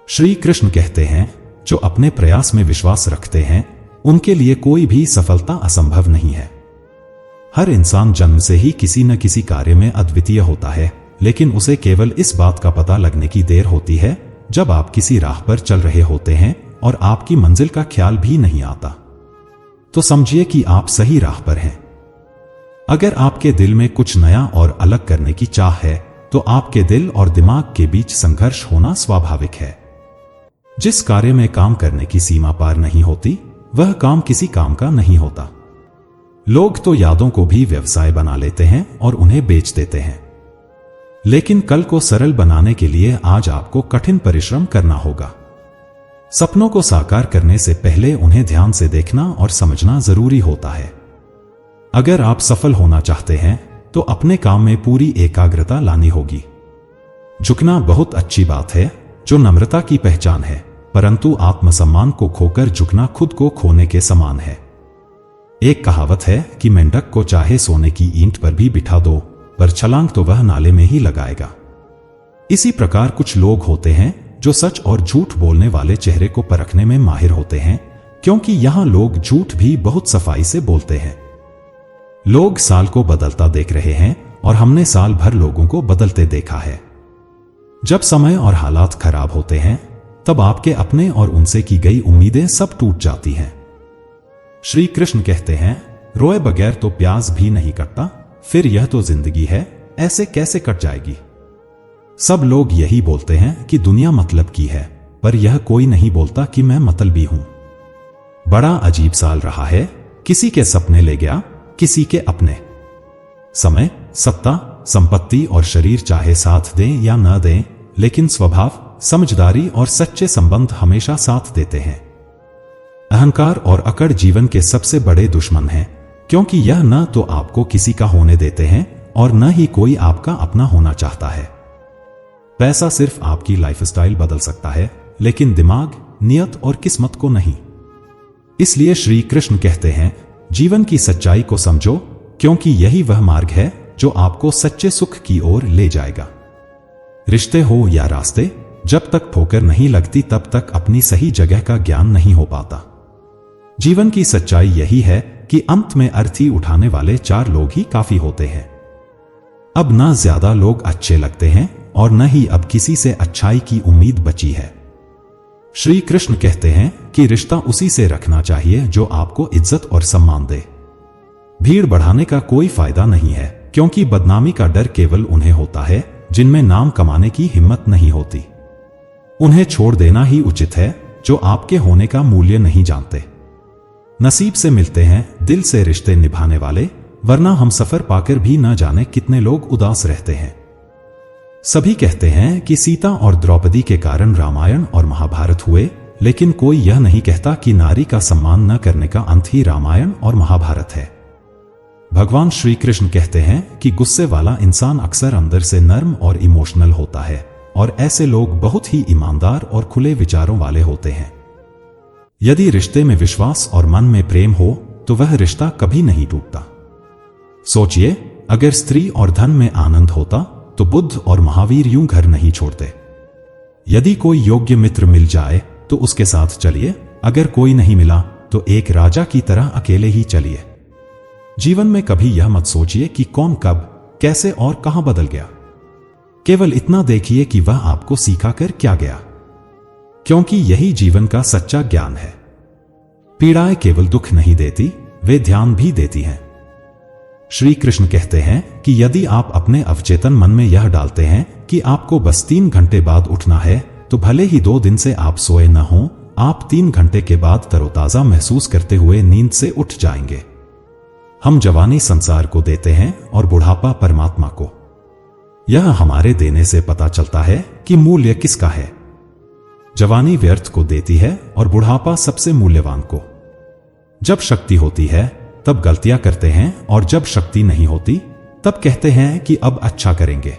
श्री कृष्ण कहते हैं, जो अपने प्रयास में विश्वास रखते हैं उनके लिए कोई भी सफलता असंभव नहीं है। हर इंसान जन्म से ही किसी न किसी कार्य में अद्वितीय होता है, लेकिन उसे केवल इस बात का पता लगने की देर होती है जब आप किसी राह पर चल रहे होते हैं और आपकी मंजिल का ख्याल भी नहीं आता। तो समझिए कि आप सही राह पर हैं। अगर आपके दिल में कुछ नया और अलग करने की चाह है तो आपके दिल और दिमाग के बीच संघर्ष होना स्वाभाविक है। जिस कार्य में काम करने की सीमा पार नहीं होती वह काम किसी काम का नहीं होता। लोग तो यादों को भी व्यवसाय बना लेते हैं और उन्हें बेच देते हैं, लेकिन कल को सरल बनाने के लिए आज आपको कठिन परिश्रम करना होगा। सपनों को साकार करने से पहले उन्हें ध्यान से देखना और समझना जरूरी होता है। अगर आप सफल होना चाहते हैं तो अपने काम में पूरी एकाग्रता लानी होगी। झुकना बहुत अच्छी बात है, जो नम्रता की पहचान है, परंतु आत्मसम्मान को खोकर झुकना खुद को खोने के समान है। एक कहावत है कि मेंढक को चाहे सोने की ईंट पर भी बिठा दो, पर छलांग तो वह नाले में ही लगाएगा। इसी प्रकार कुछ लोग होते हैं जो सच और झूठ बोलने वाले चेहरे को परखने में माहिर होते हैं, क्योंकि यहां लोग झूठ भी बहुत सफाई से बोलते हैं। लोग साल को बदलता देख रहे हैं और हमने साल भर लोगों को बदलते देखा है। जब समय और हालात खराब होते हैं तब आपके अपने और उनसे की गई उम्मीदें सब टूट जाती हैं। श्री कृष्ण कहते हैं, रोए बगैर तो प्याज भी नहीं कटता, फिर यह तो जिंदगी है, ऐसे कैसे कट जाएगी। सब लोग यही बोलते हैं कि दुनिया मतलब की है, पर यह कोई नहीं बोलता कि मैं मतलबी हूं। बड़ा अजीब साल रहा है, किसी के सपने ले गया, किसी के अपने। समय, सत्ता, संपत्ति और शरीर चाहे साथ दें या न दें, लेकिन स्वभाव, समझदारी और सच्चे संबंध हमेशा साथ देते हैं। अहंकार और अकड़ जीवन के सबसे बड़े दुश्मन हैं, क्योंकि यह न तो आपको किसी का होने देते हैं और न ही कोई आपका अपना होना चाहता है। पैसा सिर्फ आपकी लाइफस्टाइल बदल सकता है, लेकिन दिमाग, नियत और किस्मत को नहीं। इसलिए श्री कृष्ण कहते हैं, जीवन की सच्चाई को समझो, क्योंकि यही वह मार्ग है जो आपको सच्चे सुख की ओर ले जाएगा। रिश्ते हो या रास्ते, जब तक ठोकर नहीं लगती तब तक अपनी सही जगह का ज्ञान नहीं हो पाता। जीवन की सच्चाई यही है कि अंत में अर्थी उठाने वाले 4 लोग ही काफी होते हैं। अब ना ज्यादा लोग अच्छे लगते हैं और न ही अब किसी से अच्छाई की उम्मीद बची है। श्री कृष्ण कहते हैं कि रिश्ता उसी से रखना चाहिए जो आपको इज्जत और सम्मान दे। भीड़ बढ़ाने का कोई फायदा नहीं है, क्योंकि बदनामी का डर केवल उन्हें होता है जिनमें नाम कमाने की हिम्मत नहीं होती। उन्हें छोड़ देना ही उचित है जो आपके होने का मूल्य नहीं जानते। नसीब से मिलते हैं दिल से रिश्ते निभाने वाले, वरना हम सफर पाकर भी न जाने कितने लोग उदास रहते हैं। सभी कहते हैं कि सीता और द्रौपदी के कारण रामायण और महाभारत हुए, लेकिन कोई यह नहीं कहता कि नारी का सम्मान न करने का अंत ही रामायण और महाभारत है। भगवान श्री कृष्ण कहते हैं कि गुस्से वाला इंसान अक्सर अंदर से नर्म और इमोशनल होता है और ऐसे लोग बहुत ही ईमानदार और खुले विचारों वाले होते हैं। यदि रिश्ते में विश्वास और मन में प्रेम हो तो वह रिश्ता कभी नहीं टूटता। सोचिए, अगर स्त्री और धन में आनंद होता तो बुद्ध और महावीर यूं घर नहीं छोड़ते। यदि कोई योग्य मित्र मिल जाए तो उसके साथ चलिए, अगर कोई नहीं मिला तो एक राजा की तरह अकेले ही चलिए। जीवन में कभी यह मत सोचिए कि कौन कब, कैसे और कहां बदल गया। केवल इतना देखिए कि वह आपको सिखा कर क्या गया, क्योंकि यही जीवन का सच्चा ज्ञान है। पीड़ाएं केवल दुख नहीं देती, वे ध्यान भी देती हैं। श्री कृष्ण कहते हैं कि यदि आप अपने अवचेतन मन में यह डालते हैं कि आपको बस 3 घंटे बाद उठना है, तो भले ही 2 दिन से आप सोए न हों, आप 3 घंटे के बाद तरोताजा महसूस करते हुए नींद से उठ जाएंगे। हम जवानी संसार को देते हैं और बुढ़ापा परमात्मा को। यह हमारे देने से पता चलता है कि मूल्य किसका है। जवानी व्यर्थ को देती है और बुढ़ापा सबसे मूल्यवान को। जब शक्ति होती है तब गलतियां करते हैं, और जब शक्ति नहीं होती तब कहते हैं कि अब अच्छा करेंगे।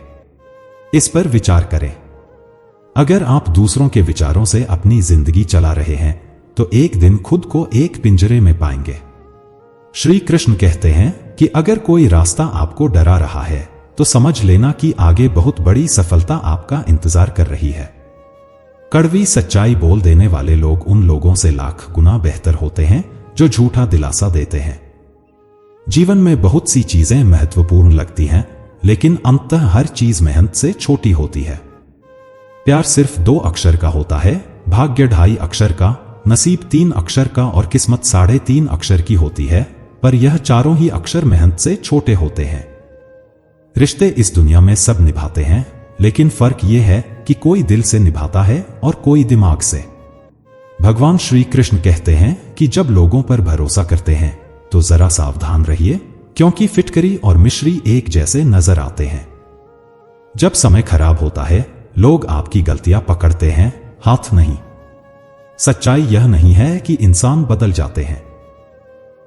इस पर विचार करें। अगर आप दूसरों के विचारों से अपनी जिंदगी चला रहे हैं तो एक दिन खुद को एक पिंजरे में पाएंगे। श्री कृष्ण कहते हैं कि अगर कोई रास्ता आपको डरा रहा है तो समझ लेना कि आगे बहुत बड़ी सफलता आपका इंतजार कर रही है। कड़वी सच्चाई बोल देने वाले लोग उन लोगों से लाख गुना बेहतर होते हैं जो झूठा दिलासा देते हैं। जीवन में बहुत सी चीजें महत्वपूर्ण लगती हैं, लेकिन अंततः हर चीज मेहनत से छोटी होती है। प्यार सिर्फ 2 अक्षर का होता है, भाग्य 2.5 अक्षर का, नसीब 3 अक्षर का और किस्मत 3.5 अक्षर की होती है, पर यह चारों ही अक्षर मेहनत से छोटे होते हैं। रिश्ते इस दुनिया में सब निभाते हैं, लेकिन फर्क यह है कि कोई दिल से निभाता है और कोई दिमाग से। भगवान श्री कृष्ण कहते हैं कि जब लोगों पर भरोसा करते हैं तो जरा सावधान रहिए, क्योंकि फिटकरी और मिश्री एक जैसे नजर आते हैं। जब समय खराब होता है लोग आपकी गलतियां पकड़ते हैं, हाथ नहीं। सच्चाई यह नहीं है कि इंसान बदल जाते हैं,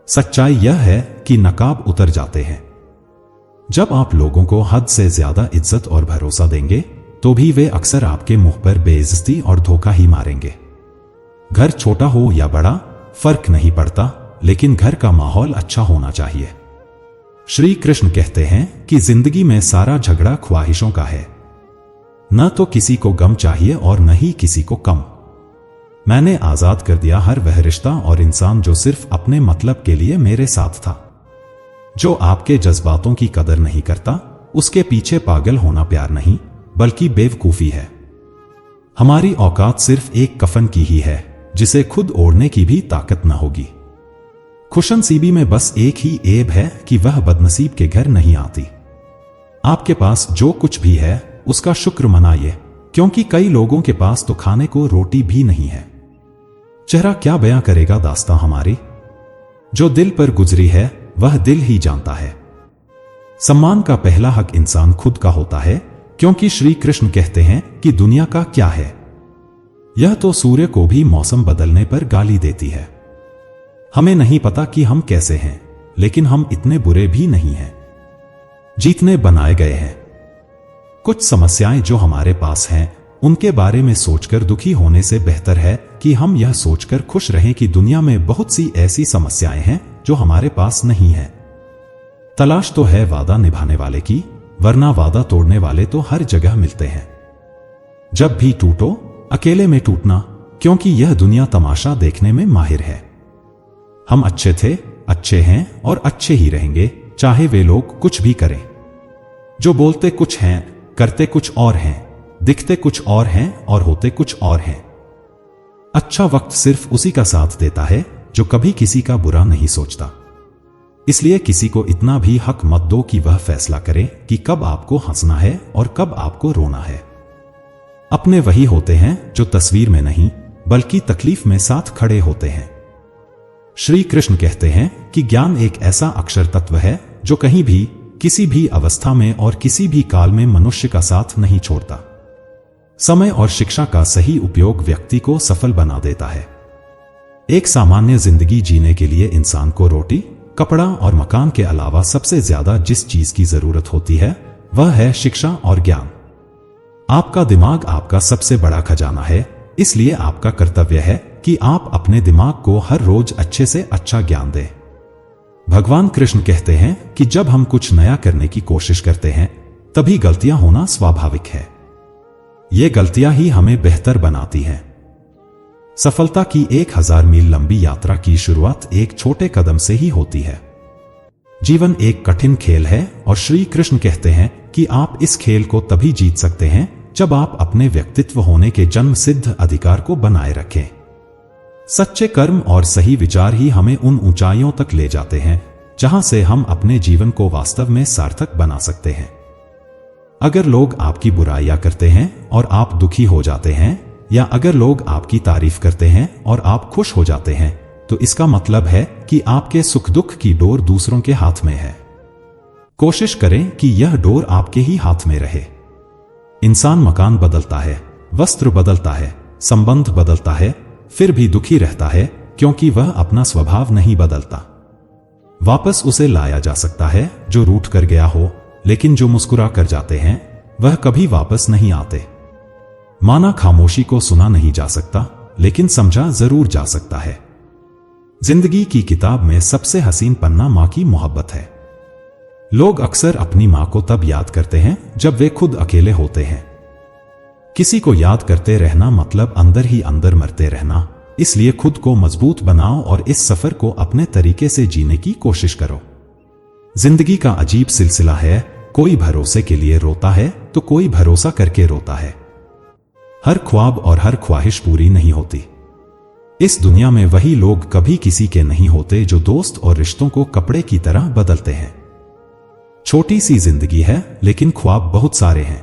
सच्चाई यह है कि नकाब उतर जाते हैं। जब आप लोगों को हद से ज्यादा इज्जत और भरोसा देंगे तो भी वे अक्सर आपके मुंह पर बेइज्जती और धोखा ही मारेंगे। घर छोटा हो या बड़ा फर्क नहीं पड़ता, लेकिन घर का माहौल अच्छा होना चाहिए। श्री कृष्ण कहते हैं कि जिंदगी में सारा झगड़ा ख्वाहिशों का है। न तो किसी को गम चाहिए और न ही किसी को कम। मैंने आजाद कर दिया हर वह रिश्ता और इंसान जो सिर्फ अपने मतलब के लिए मेरे साथ था। जो आपके जज्बातों की कदर नहीं करता, उसके पीछे पागल होना प्यार नहीं बल्कि बेवकूफी है। हमारी औकात सिर्फ एक कफन की ही है, जिसे खुद ओढ़ने की भी ताकत न होगी। खुशनसीबी में बस एक ही ऐब है कि वह बदनसीब के घर नहीं आती। आपके पास जो कुछ भी है उसका शुक्र मनाइए, क्योंकि कई लोगों के पास तो खाने को रोटी भी नहीं है। चेहरा क्या बयां करेगा दास्तां हमारी। जो दिल पर गुजरी है वह दिल ही जानता है। सम्मान का पहला हक इंसान खुद का होता है, क्योंकि श्री कृष्ण कहते हैं कि दुनिया का क्या है, यह तो सूर्य को भी मौसम बदलने पर गाली देती है। हमें नहीं पता कि हम कैसे हैं, लेकिन हम इतने बुरे भी नहीं हैं। जीतने बनाए गए हैं। कुछ समस्याएं जो हमारे पास हैं उनके बारे में सोचकर दुखी होने से बेहतर है कि हम यह सोचकर खुश रहें कि दुनिया में बहुत सी ऐसी समस्याएं हैं जो हमारे पास नहीं है। तलाश तो है वादा निभाने वाले की, वरना वादा तोड़ने वाले तो हर जगह मिलते हैं। जब भी टूटो अकेले में टूटना, क्योंकि यह दुनिया तमाशा देखने में माहिर है। हम अच्छे थे, अच्छे हैं और अच्छे ही रहेंगे, चाहे वे लोग कुछ भी करें। जो बोलते कुछ हैं, करते कुछ और हैं, दिखते कुछ और हैं और होते कुछ और हैं। अच्छा वक्त सिर्फ उसी का साथ देता है जो कभी किसी का बुरा नहीं सोचता। इसलिए किसी को इतना भी हक मत दो कि वह फैसला करे कि कब आपको हंसना है और कब आपको रोना है। अपने वही होते हैं जो तस्वीर में नहीं बल्कि तकलीफ में साथ खड़े होते हैं। श्री कृष्ण कहते हैं कि ज्ञान एक ऐसा अक्षर तत्व है जो कहीं भी, किसी भी अवस्था में और किसी भी काल में मनुष्य का साथ नहीं छोड़ता। समय और शिक्षा का सही उपयोग व्यक्ति को सफल बना देता है। एक सामान्य जिंदगी जीने के लिए इंसान को रोटी, कपड़ा और मकान के अलावा सबसे ज्यादा जिस चीज की जरूरत होती है वह है शिक्षा और ज्ञान। आपका दिमाग आपका सबसे बड़ा खजाना है, इसलिए आपका कर्तव्य है कि आप अपने दिमाग को हर रोज अच्छे से अच्छा ज्ञान दें। भगवान कृष्ण कहते हैं कि जब हम कुछ नया करने की कोशिश करते हैं तभी गलतियां होना स्वाभाविक है। ये गलतियां ही हमें बेहतर बनाती हैं। सफलता की 1000 मील लंबी यात्रा की शुरुआत एक छोटे कदम से ही होती है। जीवन एक कठिन खेल है और श्री कृष्ण कहते हैं कि आप इस खेल को तभी जीत सकते हैं जब आप अपने व्यक्तित्व होने के जन्म सिद्ध अधिकार को बनाए रखें। सच्चे कर्म और सही विचार ही हमें उन ऊंचाइयों तक ले जाते हैं जहां से हम अपने जीवन को वास्तव में सार्थक बना सकते हैं। अगर लोग आपकी बुराइयां करते हैं और आप दुखी हो जाते हैं, या अगर लोग आपकी तारीफ करते हैं और आप खुश हो जाते हैं, तो इसका मतलब है कि आपके सुख दुख की डोर दूसरों के हाथ में है। कोशिश करें कि यह डोर आपके ही हाथ में रहे। इंसान मकान बदलता है, वस्त्र बदलता है, संबंध बदलता है, फिर भी दुखी रहता है क्योंकि वह अपना स्वभाव नहीं बदलता। वापस उसे लाया जा सकता है जो रूठ कर गया हो, लेकिन जो मुस्कुरा कर जाते हैं वह कभी वापस नहीं आते। माना खामोशी को सुना नहीं जा सकता, लेकिन समझा जरूर जा सकता है। जिंदगी की किताब में सबसे हसीन पन्ना मां की मोहब्बत है। लोग अक्सर अपनी मां को तब याद करते हैं जब वे खुद अकेले होते हैं। किसी को याद करते रहना मतलब अंदर ही अंदर मरते रहना, इसलिए खुद को मजबूत बनाओ और इस सफर को अपने तरीके से जीने की कोशिश करो। जिंदगी का अजीब सिलसिला है, कोई भरोसे के लिए रोता है तो कोई भरोसा करके रोता है। हर ख्वाब और हर ख्वाहिश पूरी नहीं होती। इस दुनिया में वही लोग कभी किसी के नहीं होते जो दोस्त और रिश्तों को कपड़े की तरह बदलते हैं। छोटी सी जिंदगी है लेकिन ख्वाब बहुत सारे हैं।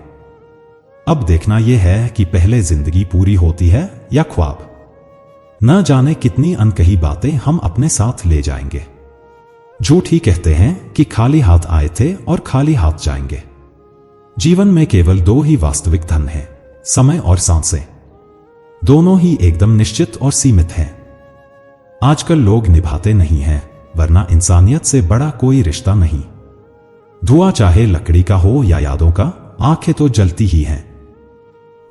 अब देखना यह है कि पहले जिंदगी पूरी होती है या ख्वाब। न जाने कितनी अनकही बातें हम अपने साथ ले जाएंगे। झूठ ही कहते हैं कि खाली हाथ आए थे और खाली हाथ जाएंगे। जीवन में केवल 2 ही वास्तविक धन हैं, समय और सांसें। दोनों ही एकदम निश्चित और सीमित हैं। आजकल लोग निभाते नहीं हैं, वरना इंसानियत से बड़ा कोई रिश्ता नहीं। धुआं चाहे लकड़ी का हो या यादों का, आंखें तो जलती ही हैं।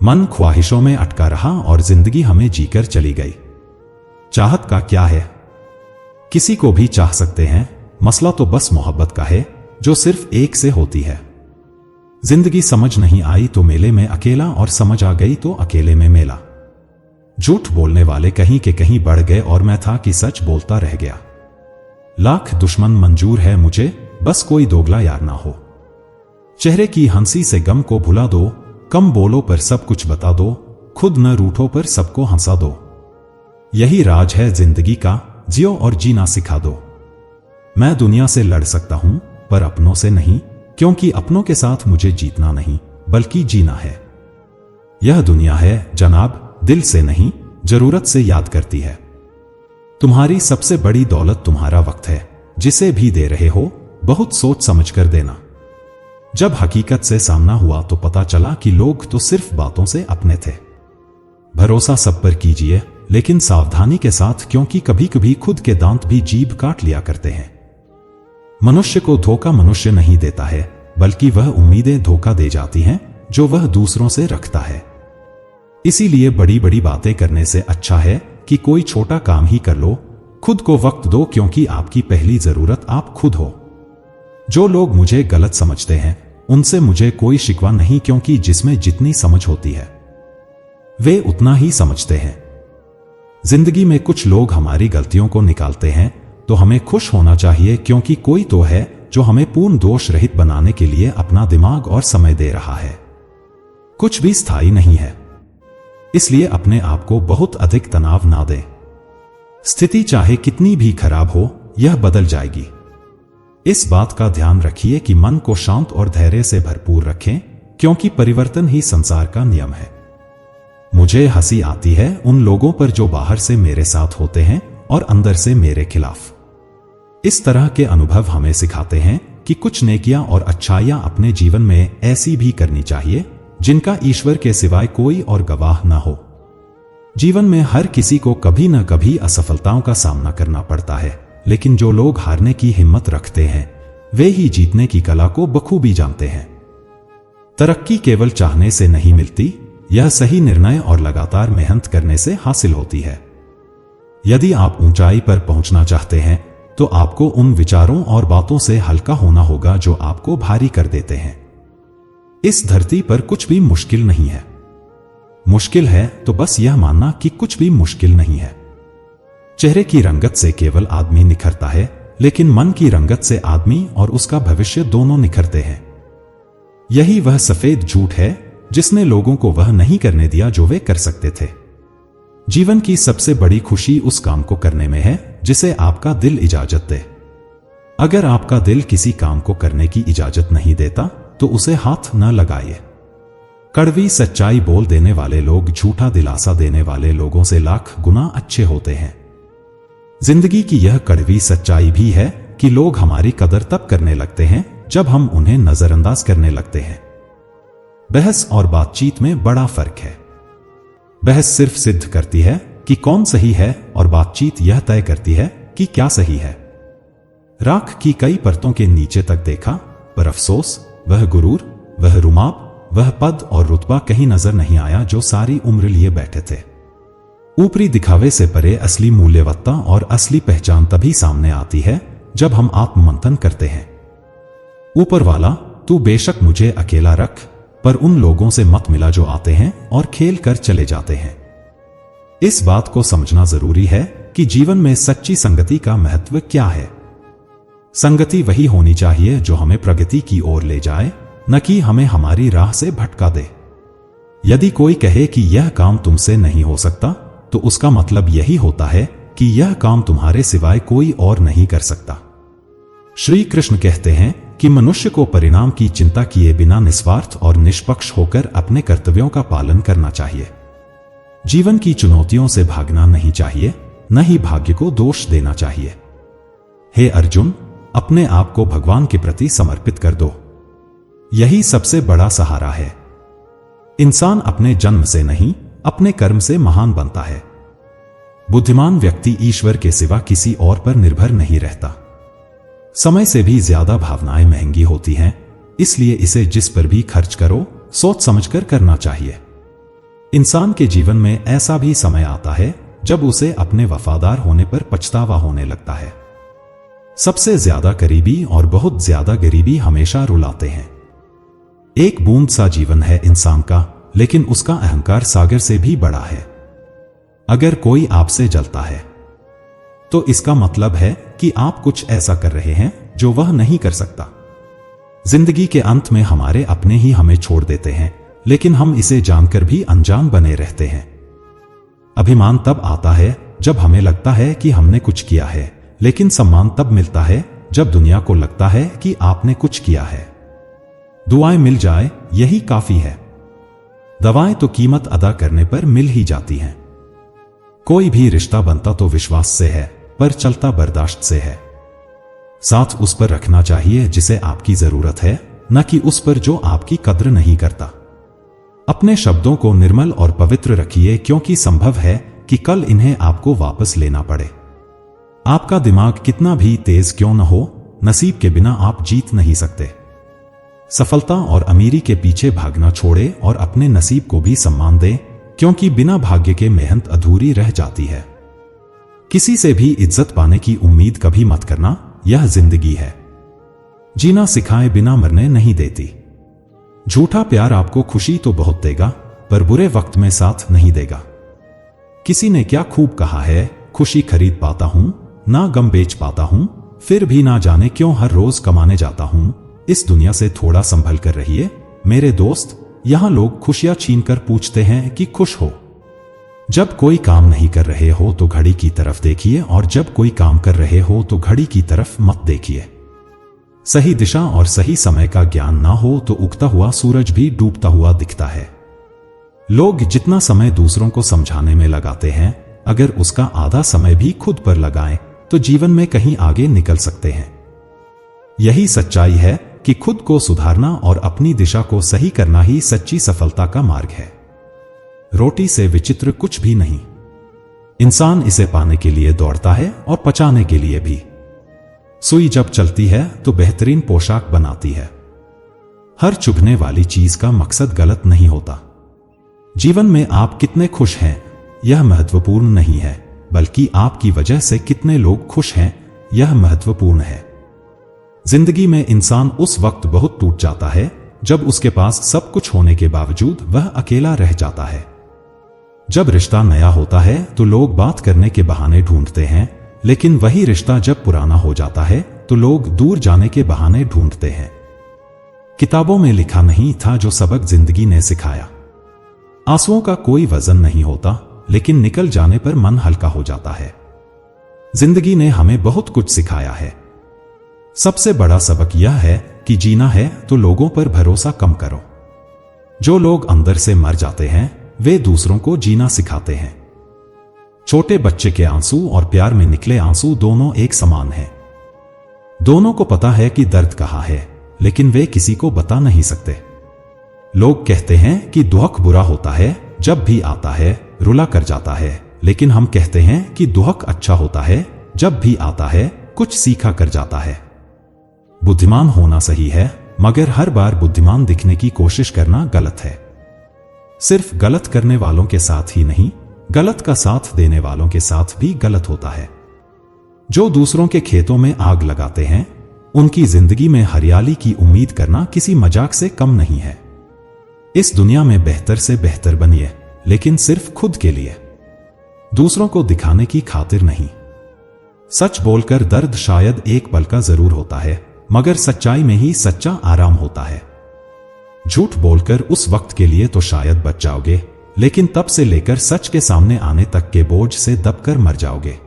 मन ख्वाहिशों में अटका रहा और जिंदगी हमें जीकर चली गई। चाहत का क्या है? किसी को भी चाह सकते हैं, मसला तो बस मोहब्बत का है जो सिर्फ एक से होती है। जिंदगी समझ नहीं आई तो मेले में अकेला, और समझ आ गई तो अकेले में मेला। झूठ बोलने वाले कहीं के कहीं बढ़ गए और मैं था कि सच बोलता रह गया। लाख दुश्मन मंजूर है मुझे, बस कोई दोगला यार ना हो। चेहरे की हंसी से गम को भुला दो, कम बोलो पर सब कुछ बता दो, खुद न रूठो पर सबको हंसा दो। यही राज है जिंदगी का, जियो और जीना सिखा दो। मैं दुनिया से लड़ सकता हूं पर अपनों से नहीं, क्योंकि अपनों के साथ मुझे जीतना नहीं बल्कि जीना है। यह दुनिया है जनाब, दिल से नहीं जरूरत से याद करती है। तुम्हारी सबसे बड़ी दौलत तुम्हारा वक्त है, जिसे भी दे रहे हो बहुत सोच समझ कर देना। जब हकीकत से सामना हुआ तो पता चला कि लोग तो सिर्फ बातों से अपने थे। भरोसा सब पर कीजिए, लेकिन सावधानी के साथ, क्योंकि कभी कभी खुद के दांत भी जीभ काट लिया करते हैं। मनुष्य को धोखा मनुष्य नहीं देता है, बल्कि वह उम्मीदें धोखा दे जाती हैं जो वह दूसरों से रखता है। इसीलिए बड़ी बड़ी बातें करने से अच्छा है कि कोई छोटा काम ही कर लो। खुद को वक्त दो, क्योंकि आपकी पहली जरूरत आप खुद हो। जो लोग मुझे गलत समझते हैं उनसे मुझे कोई शिकवा नहीं, क्योंकि जिसमें जितनी समझ होती है वे उतना ही समझते हैं। जिंदगी में कुछ लोग हमारी गलतियों को निकालते हैं तो हमें खुश होना चाहिए, क्योंकि कोई तो है जो हमें पूर्ण दोष रहित बनाने के लिए अपना दिमाग और समय दे रहा है। कुछ भी स्थायी नहीं है, इसलिए अपने आप को बहुत अधिक तनाव ना दें। स्थिति चाहे कितनी भी खराब हो, यह बदल जाएगी। इस बात का ध्यान रखिए कि मन को शांत और धैर्य से भरपूर रखें, क्योंकि परिवर्तन ही संसार का नियम है। मुझे हंसी आती है उन लोगों पर जो बाहर से मेरे साथ होते हैं और अंदर से मेरे खिलाफ। इस तरह के अनुभव हमें सिखाते हैं कि कुछ नेकियां और अच्छाइयां अपने जीवन में ऐसी भी करनी चाहिए जिनका ईश्वर के सिवाय कोई और गवाह न हो। जीवन में हर किसी को कभी न कभी असफलताओं का सामना करना पड़ता है, लेकिन जो लोग हारने की हिम्मत रखते हैं वे ही जीतने की कला को बखूबी जानते हैं। तरक्की केवल चाहने से नहीं मिलती, यह सही निर्णय और लगातार मेहनत करने से हासिल होती है। यदि आप ऊंचाई पर पहुंचना चाहते हैं तो आपको उन विचारों और बातों से हल्का होना होगा जो आपको भारी कर देते हैं। इस धरती पर कुछ भी मुश्किल नहीं है। मुश्किल है तो बस यह मानना कि कुछ भी मुश्किल नहीं है। चेहरे की रंगत से केवल आदमी निखरता है, लेकिन मन की रंगत से आदमी और उसका भविष्य दोनों निखरते हैं। यही वह सफेद झूठ है जिसने लोगों को वह नहीं करने दिया जो वे कर सकते थे। जीवन की सबसे बड़ी खुशी उस काम को करने में है जिसे आपका दिल इजाजत दे। अगर आपका दिल किसी काम को करने की इजाजत नहीं देता तो उसे हाथ न लगाइए। कड़वी सच्चाई बोल देने वाले लोग झूठा दिलासा देने वाले लोगों से लाख गुना अच्छे होते हैं। जिंदगी की यह कड़वी सच्चाई भी है कि लोग हमारी कदर तब करने लगते हैं जब हम उन्हें नजरअंदाज करने लगते हैं। बहस और बातचीत में बड़ा फर्क है। बहस सिर्फ सिद्ध करती है कि कौन सही है और बातचीत यह तय करती है कि क्या सही है। राख की कई परतों के नीचे तक देखा, पर अफसोस वह गुरूर, वह रुमाब, वह पद और रुतबा कहीं नजर नहीं आया जो सारी उम्र लिए बैठे थे। ऊपरी दिखावे से परे असली मूल्यवत्ता और असली पहचान तभी सामने आती है जब हम आत्ममंथन करते हैं। ऊपर वाला, तू बेशक मुझे अकेला रख, पर उन लोगों से मत मिला जो आते हैं और खेल कर चले जाते हैं। इस बात को समझना जरूरी है कि जीवन में सच्ची संगति का महत्व क्या है। संगति वही होनी चाहिए जो हमें प्रगति की ओर ले जाए, न कि हमें हमारी राह से भटका दे। यदि कोई कहे कि यह काम तुमसे नहीं हो सकता, तो उसका मतलब यही होता है कि यह काम तुम्हारे सिवाय कोई और नहीं कर सकता। श्री कृष्ण कहते हैं कि मनुष्य को परिणाम की चिंता किए बिना निस्वार्थ और निष्पक्ष होकर अपने कर्तव्यों का पालन करना चाहिए। जीवन की चुनौतियों से भागना नहीं चाहिए, न ही भाग्य को दोष देना चाहिए। हे अर्जुन, अपने आप को भगवान के प्रति समर्पित कर दो। यही सबसे बड़ा सहारा है। इंसान अपने जन्म से नहीं, अपने कर्म से महान बनता है। बुद्धिमान व्यक्ति ईश्वर के सिवा किसी और पर निर्भर नहीं रहता। समय से भी ज्यादा भावनाएं महंगी होती हैं, इसलिए इसे जिस पर भी खर्च करो सोच समझकर करना चाहिए। इंसान के जीवन में ऐसा भी समय आता है जब उसे अपने वफादार होने पर पछतावा होने लगता है। सबसे ज्यादा करीबी और बहुत ज्यादा गरीबी हमेशा रुलाते हैं। एक बूंद सा जीवन है इंसान का, लेकिन उसका अहंकार सागर से भी बड़ा है। अगर कोई आपसे जलता है तो इसका मतलब है कि आप कुछ ऐसा कर रहे हैं जो वह नहीं कर सकता। जिंदगी के अंत में हमारे अपने ही हमें छोड़ देते हैं, लेकिन हम इसे जानकर भी अनजान बने रहते हैं। अभिमान तब आता है जब हमें लगता है कि हमने कुछ किया है, लेकिन सम्मान तब मिलता है जब दुनिया को लगता है कि आपने कुछ किया है। दुआएं मिल जाए यही काफी है। दवाएं तो कीमत अदा करने पर मिल ही जाती हैं। कोई भी रिश्ता बनता तो विश्वास से है, पर चलता बर्दाश्त से है। साथ उस पर रखना चाहिए जिसे आपकी जरूरत है, न कि उस पर जो आपकी कद्र नहीं करता। अपने शब्दों को निर्मल और पवित्र रखिए, क्योंकि संभव है कि कल इन्हें आपको वापस लेना पड़े। आपका दिमाग कितना भी तेज क्यों न हो, नसीब के बिना आप जीत नहीं सकते। सफलता और अमीरी के पीछे भागना छोड़े और अपने नसीब को भी सम्मान दें, क्योंकि बिना भाग्य के मेहनत अधूरी रह जाती है। किसी से भी इज्जत पाने की उम्मीद कभी मत करना, यह जिंदगी है। जीना सिखाए बिना मरने नहीं देती। झूठा प्यार आपको खुशी तो बहुत देगा, पर बुरे वक्त में साथ नहीं देगा। किसी ने क्या खूब कहा है, खुशी खरीद पाता हूं ना गम बेच पाता हूं, फिर भी ना जाने क्यों हर रोज कमाने जाता हूं। इस दुनिया से थोड़ा संभल कर रहिए मेरे दोस्त। यहां लोग खुशियां छीनकर पूछते हैं कि खुश हो। जब कोई काम नहीं कर रहे हो तो घड़ी की तरफ देखिए, और जब कोई काम कर रहे हो तो घड़ी की तरफ मत देखिए। सही दिशा और सही समय का ज्ञान ना हो तो उगता हुआ सूरज भी डूबता हुआ दिखता है। लोग जितना समय दूसरों को समझाने में लगाते हैं, अगर उसका आधा समय भी खुद पर लगाएं तो जीवन में कहीं आगे निकल सकते हैं। यही सच्चाई है कि खुद को सुधारना और अपनी दिशा को सही करना ही सच्ची सफलता का मार्ग है। रोटी से विचित्र कुछ भी नहीं। इंसान इसे पाने के लिए दौड़ता है और पचाने के लिए भी। सुई जब चलती है तो बेहतरीन पोशाक बनाती है। हर चुभने वाली चीज का मकसद गलत नहीं होता। जीवन में आप कितने खुश हैं यह महत्वपूर्ण नहीं है, बल्कि आपकी वजह से कितने लोग खुश हैं यह महत्वपूर्ण है। जिंदगी में इंसान उस वक्त बहुत टूट जाता है जब उसके पास सब कुछ होने के बावजूद वह अकेला रह जाता है। जब रिश्ता नया होता है तो लोग बात करने के बहाने ढूंढते हैं, लेकिन वही रिश्ता जब पुराना हो जाता है तो लोग दूर जाने के बहाने ढूंढते हैं। किताबों में लिखा नहीं था जो सबक जिंदगी ने सिखाया। आंसुओं का कोई वजन नहीं होता, लेकिन निकल जाने पर मन हल्का हो जाता है। जिंदगी ने हमें बहुत कुछ सिखाया है। सबसे बड़ा सबक यह है कि जीना है तो लोगों पर भरोसा कम करो। जो लोग अंदर से मर जाते हैं वे दूसरों को जीना सिखाते हैं। छोटे बच्चे के आंसू और प्यार में निकले आंसू दोनों एक समान हैं। दोनों को पता है कि दर्द कहाँ है, लेकिन वे किसी को बता नहीं सकते। लोग कहते हैं कि दुख बुरा होता है, जब भी आता है रुला कर जाता है, लेकिन हम कहते हैं कि दुख अच्छा होता है, जब भी आता है कुछ सीखा कर जाता है। बुद्धिमान होना सही है, मगर हर बार बुद्धिमान दिखने की कोशिश करना गलत है। सिर्फ गलत करने वालों के साथ ही नहीं, गलत का साथ देने वालों के साथ भी गलत होता है। जो दूसरों के खेतों में आग लगाते हैं उनकी जिंदगी में हरियाली की उम्मीद करना किसी मजाक से कम नहीं है। इस दुनिया में बेहतर से बेहतर बनिए, लेकिन सिर्फ खुद के लिए, दूसरों को दिखाने की खातिर नहीं। सच बोलकर दर्द शायद एक पल का जरूर होता है, मगर सच्चाई में ही सच्चा आराम होता है। झूठ बोलकर उस वक्त के लिए तो शायद बच जाओगे, लेकिन तब से लेकर सच के सामने आने तक के बोझ से दबकर मर जाओगे।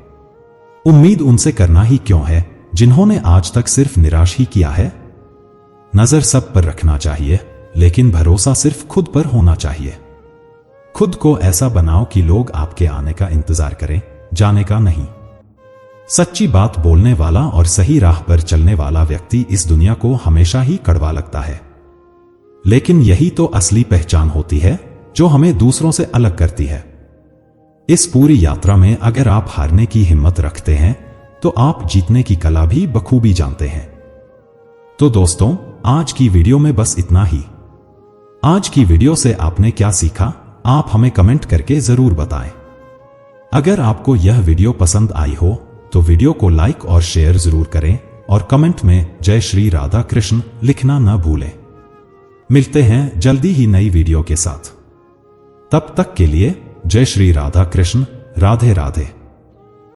उम्मीद उनसे करना ही क्यों है जिन्होंने आज तक सिर्फ निराश ही किया है। नजर सब पर रखना चाहिए, लेकिन भरोसा सिर्फ खुद पर होना चाहिए। खुद को ऐसा बनाओ कि लोग आपके आने का इंतजार करें, जाने का नहीं। सच्ची बात बोलने वाला और सही राह पर चलने वाला व्यक्ति इस दुनिया को हमेशा ही कड़वा लगता है, लेकिन यही तो असली पहचान होती है जो हमें दूसरों से अलग करती है। इस पूरी यात्रा में अगर आप हारने की हिम्मत रखते हैं तो आप जीतने की कला भी बखूबी जानते हैं। तो दोस्तों, आज की वीडियो में बस इतना ही। आज की वीडियो से आपने क्या सीखा आप हमें कमेंट करके जरूर बताएं। अगर आपको यह वीडियो पसंद आई हो तो वीडियो को लाइक और शेयर जरूर करें और कमेंट में जय श्री राधा कृष्ण लिखना न भूलें। मिलते हैं जल्दी ही नई वीडियो के साथ। तब तक के लिए जय श्री राधा कृष्ण, राधे राधे।